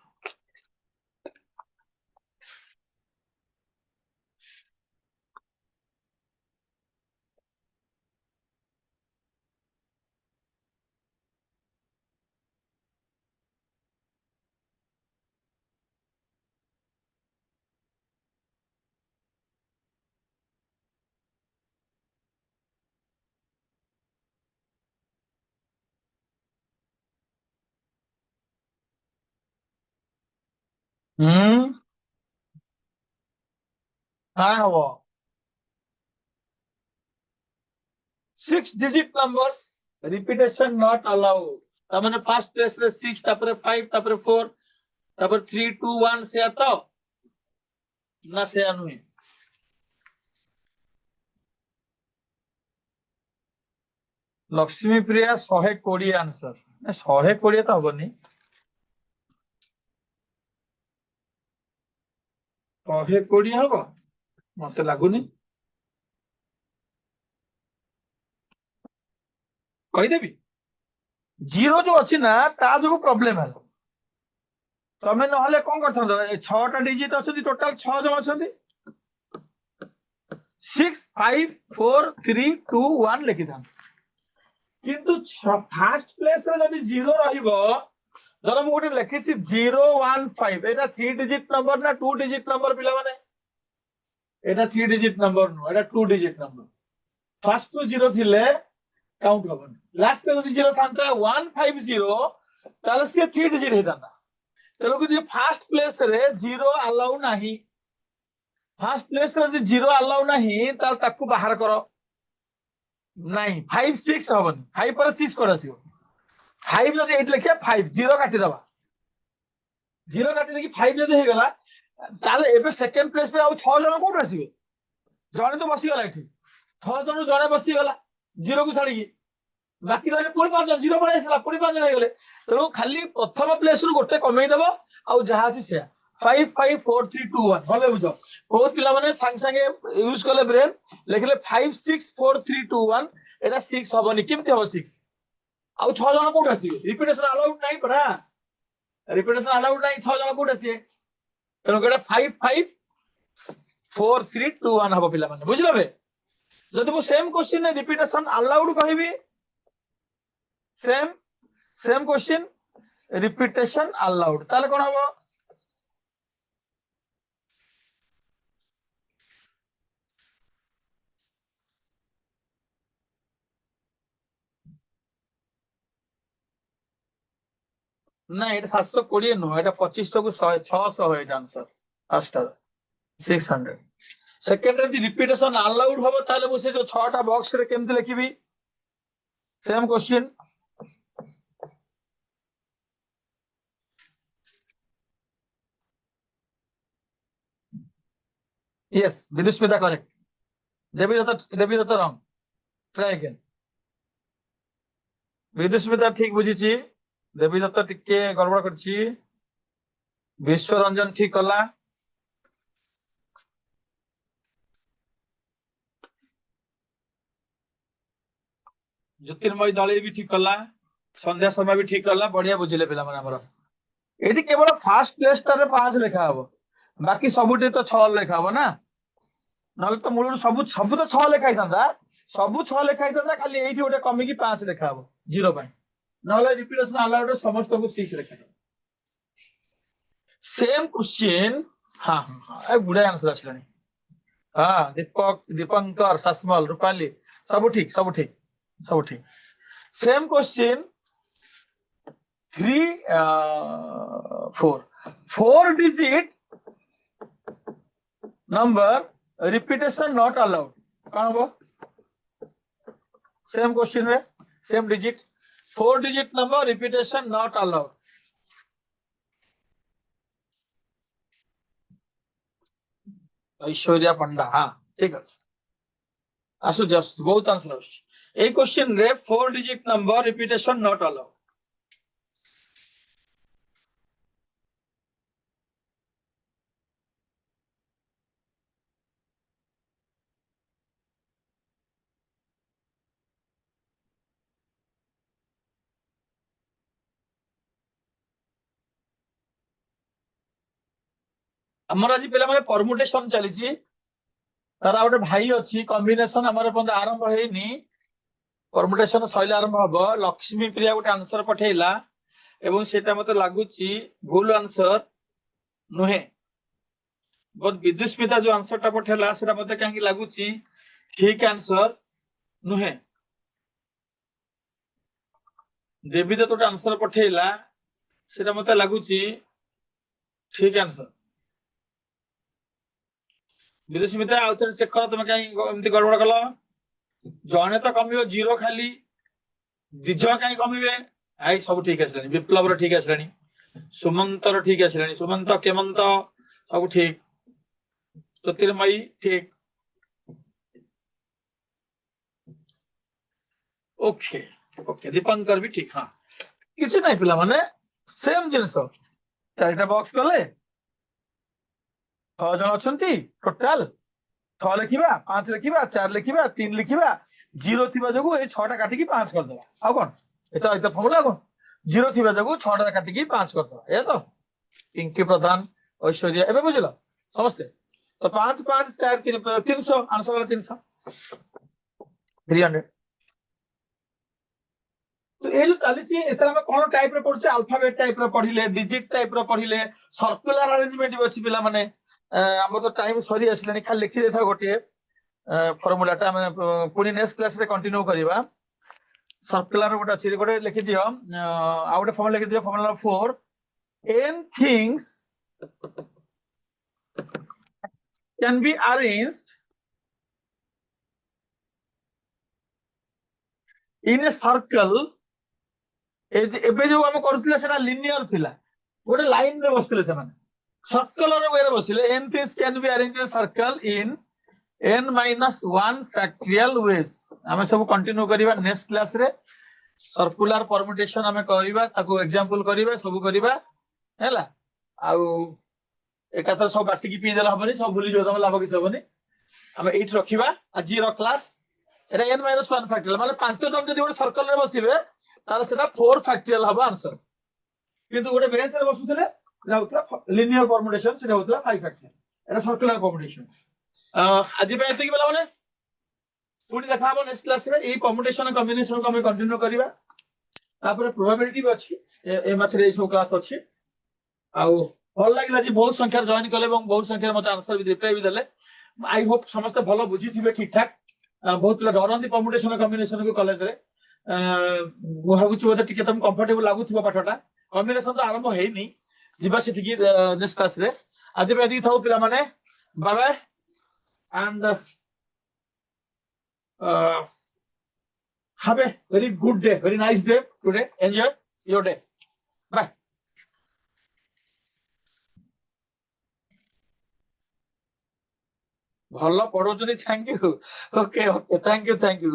हाँ हबो 6 digit numbers repetition not allowed तमने फर्स्ट प्लेस रे 6 तापरे 5 तापरे 4 तापर 3 2 1 से तो ना से अनुई लक्ष्मी प्रिया 120 आंसर ना 120 तो हबनी 120 हबो मते लागुनी कहि देबी जीरो जो अछि ना ता जो प्रॉब्लम है तमे नहले कोन करथन 6टा डिजिट अछि टोटल 6 जण अछि 6 5 4 3 2 1 लिखि थान किंतु फर्स्ट प्लेस रे जदी जीरो रहिबो धर मु गोटे लिखिछि 0 1 5 एटा 3 डिजिट नंबर ना 2 डिजिट नंबर पिला माने एटा 3 डिजिट नंबर नो एटा 2 डिजिट नंबर फर्स्ट तो जीरो थिले काउंट हबन लास्ट जदी जीरो थांता 150 ताले से 3 डिजिट हेताता तेलो कि फर्स्ट प्लेस रे जीरो अलाउ नाही फर्स्ट प्लेस रे जदी जीरो अलाउ नाही ताल ताकू बाहर करो नहीं 5 6 हबन 5 पर 6 कोड आसीबो 5 जदी 8 लिखिया 5 जीरो काटी दबा जीरो काटी देखि 5 जदी हे गला ताले एबे सेकंड प्लेस पे आ 6 जण कोड आसीबे जणे तो बसी गला एठी 6 जण जणे बसी गला जीरो को छाड़ी बाकी रहे पुणी 5 जण जीरो पळे आसला पुणी 5 जण हे गले तेरो खाली प्रथम प्लेस रु गोटे कमेई दबो आ जहा अछि से 5 5 4 3 2 1 भले बुझो बहुत पिला माने संग संगे यूज करले ब्रेन लिखले 5 6 4 3 2 1 एटा 6 हबनी केमति हबो 6 आ 6 जण कोड आसीबे रिपीटेशन अलाउड नाही परा रिपीटेशन अलाउड नाही 6 जण कोड आसीए तेरो केटा 5 5 4 3 2 1 हबो पिला माने बुझलो बे जदि मु सेम क्वेश्चन ने रिपीटेशन अलाउड कहबी सेम क्वेश्चन रिपीटेशन अलाउड ताले कोन हबो ना एटा 720 नो एटा 2500 को 100 600 एटा आंसर फास्ट 600 सेकंड रे रिपीटेशन अलाउड हबो ताले मु से जो 6 टा बॉक्स रे केमति लिखिबी सेम क्वेश्चन यस विदुस्मिता करेक्ट देवी दत्त रॉन्ग ट्राई अगेन विदुस्मिता ठीक बुझी देवी दत्त टिके गड़बड़ करछि विश्व रंजन ठीक कला ज्योतिर्मय दले भी ठीक कला संध्या शर्मा भी ठीक कला बढ़िया बुझिले पिला माने हमर एठी केवल फास्ट प्लेस टारे 5 लेखा हबो बाकी सबुटी तो 6 लेखा हबो ना नले तो मूल सब सब तो 6 लेखा हितांदा सब 6 लेखा हितांदा खाली एठी गोटे कमी की 5 लेखा हबो जीरो पाई नले रिपीटेशन अलाउड समस्त को 6 लेखा सेम क्वेश्चन हां हां गुडा आंसर आछलानी हां दीपक दीपंकर ससमल रूपाली सब ठीक सब ठीक सब ठीक same question 4 digit number repetition not allowed कौन वो सेम क्वेश्चन रे same digit 4 digit number repetition not allowed Aishwarya Panda हाँ ठीक है आसु जस्ट बहुत आंसर आसुची ए क्वेश्चन रे 4 digit number repetition not allowed हमर आज पिला माने परमुटेशन चलीची तारा गोटे भाई अच्छी कॉम्बिनेशन हमर पंद आरंभ हेनी परमुटेशन शैली आरंभ हबो लक्ष्मी प्रिया गोटे आंसर पठेइला एवं सेटा मते लागुची भूल आंसर नुहे बहुत विदुस्मिता जो आंसर टा पठेला सेटा मते काहे लागुची ठीक आंसर नुहे देवी दत्त गोटे आंसर पठेइला सेटा मते लागुची ठीक आंसर विदुस्मिता आउथर चेक कर तुम काहे एमती गड़बड़ कलो जने तो कमियो जीरो खाली दिजन काहे कमिबे आई सब ठीक आसलानी विप्लव रो ठीक आसलानी सुमंत रो ठीक आसलानी सुमंत केमंत सब ठीक ज्योतिर्मयी ठीक ओके ओके दीपंकर भी ठीक हाँ किसी नहीं पिला माने सेम जिनस चारिटा बॉक्स कले 6 जन अछंती टोटल 6 लिखिबा 5 लिखिबा 4 लिखिबा 3 लिखिबा जीरो थिबा जगु ए 6 टा काटी की 5 कर देबा आ कोन एता फॉर्मूला कोन जीरो थिबा जगु 6 टा काटी की 5 कर देबा ए तो पिंकी प्रधान ऐश्वर्या एबे बुझिलो समस्त तो 5 5 4 3 300 आंसर वाला 300 300 तो ये जो चली एथर हम कौन टाइप रे पढ़छे अल्फाबेट टाइप रे पढ़िले डिजिट टाइप रे पढ़िले सर्कुलर अरेंजमेंट भी अछि पिला माने हम तो टाइम सरी आसलानी खाली लिखि देथा गोटे फॉर्मूला टा हम पुनी नेक्स्ट क्लास रे कंटिन्यू करबा सर्कुलर गोटे अछि गोटे लिखि दियो आ गोटे फॉर्मूला लिखि दियो formula number 4 n things can be arranged in a circle एबे जो हम करथिले सेटा लिनियर थिला गोटे लाइन रे बसथिले से माने सर्कुलर वे रे बसिले n things can be arranged in a circle in n minus 1 factorial ways हम सब कंटिन्यू करबा नेक्स्ट क्लास रे सर्कुलर परम्यूटेशन हम करबा ताको एग्जांपल करबा सब करबा हैला आउ एकातर सब बाटी की पी देला हबनी सब भूली जो तम लाभ किछ हबनी हम एट रखिबा आज रो क्लास एटा n minus 1 factorial माने पांच जन जदी गोटे सर्कल रे बसिबे तार सेटा 4 factorial हबा आंसर किंतु गोटे बेंच रे बसुथले होतला लिनियर परम्यूटेशन सेटा होतला 5 factorial एटा सर्कुलर परम्यूटेशन आज पे एते की बेला माने पुनी देखा हबो नेक्स्ट क्लास रे ए परम्यूटेशन कॉम्बिनेशन को हम कंटिन्यू करबा तापर प्रोबेबिलिटी भी अछि ए माछरे सो क्लास अछि आउ भल लागला जी बहुत संख्या जॉइन कले এবং बहुत संख्या मते आंसर भी रिप्लाई भी देले आई होप समस्त भलो बुझी थिबे ठीक ठाक बहुत पिला डरंती परम्यूटेशन कॉम्बिनेशन को कॉलेज रे मो भाबुची बोधे टिके तुम कंफर्टेबल लागुथिबो पाठटा कॉम्बिनेशन तो आरंभ हेनी जिबा सेठी की नेक्स्ट क्लास रे आज पे आदि थाउ पिला माने bye bye and have a very good day very nice day today enjoy your day bye भलो पढो जनी thank you okay okay thank you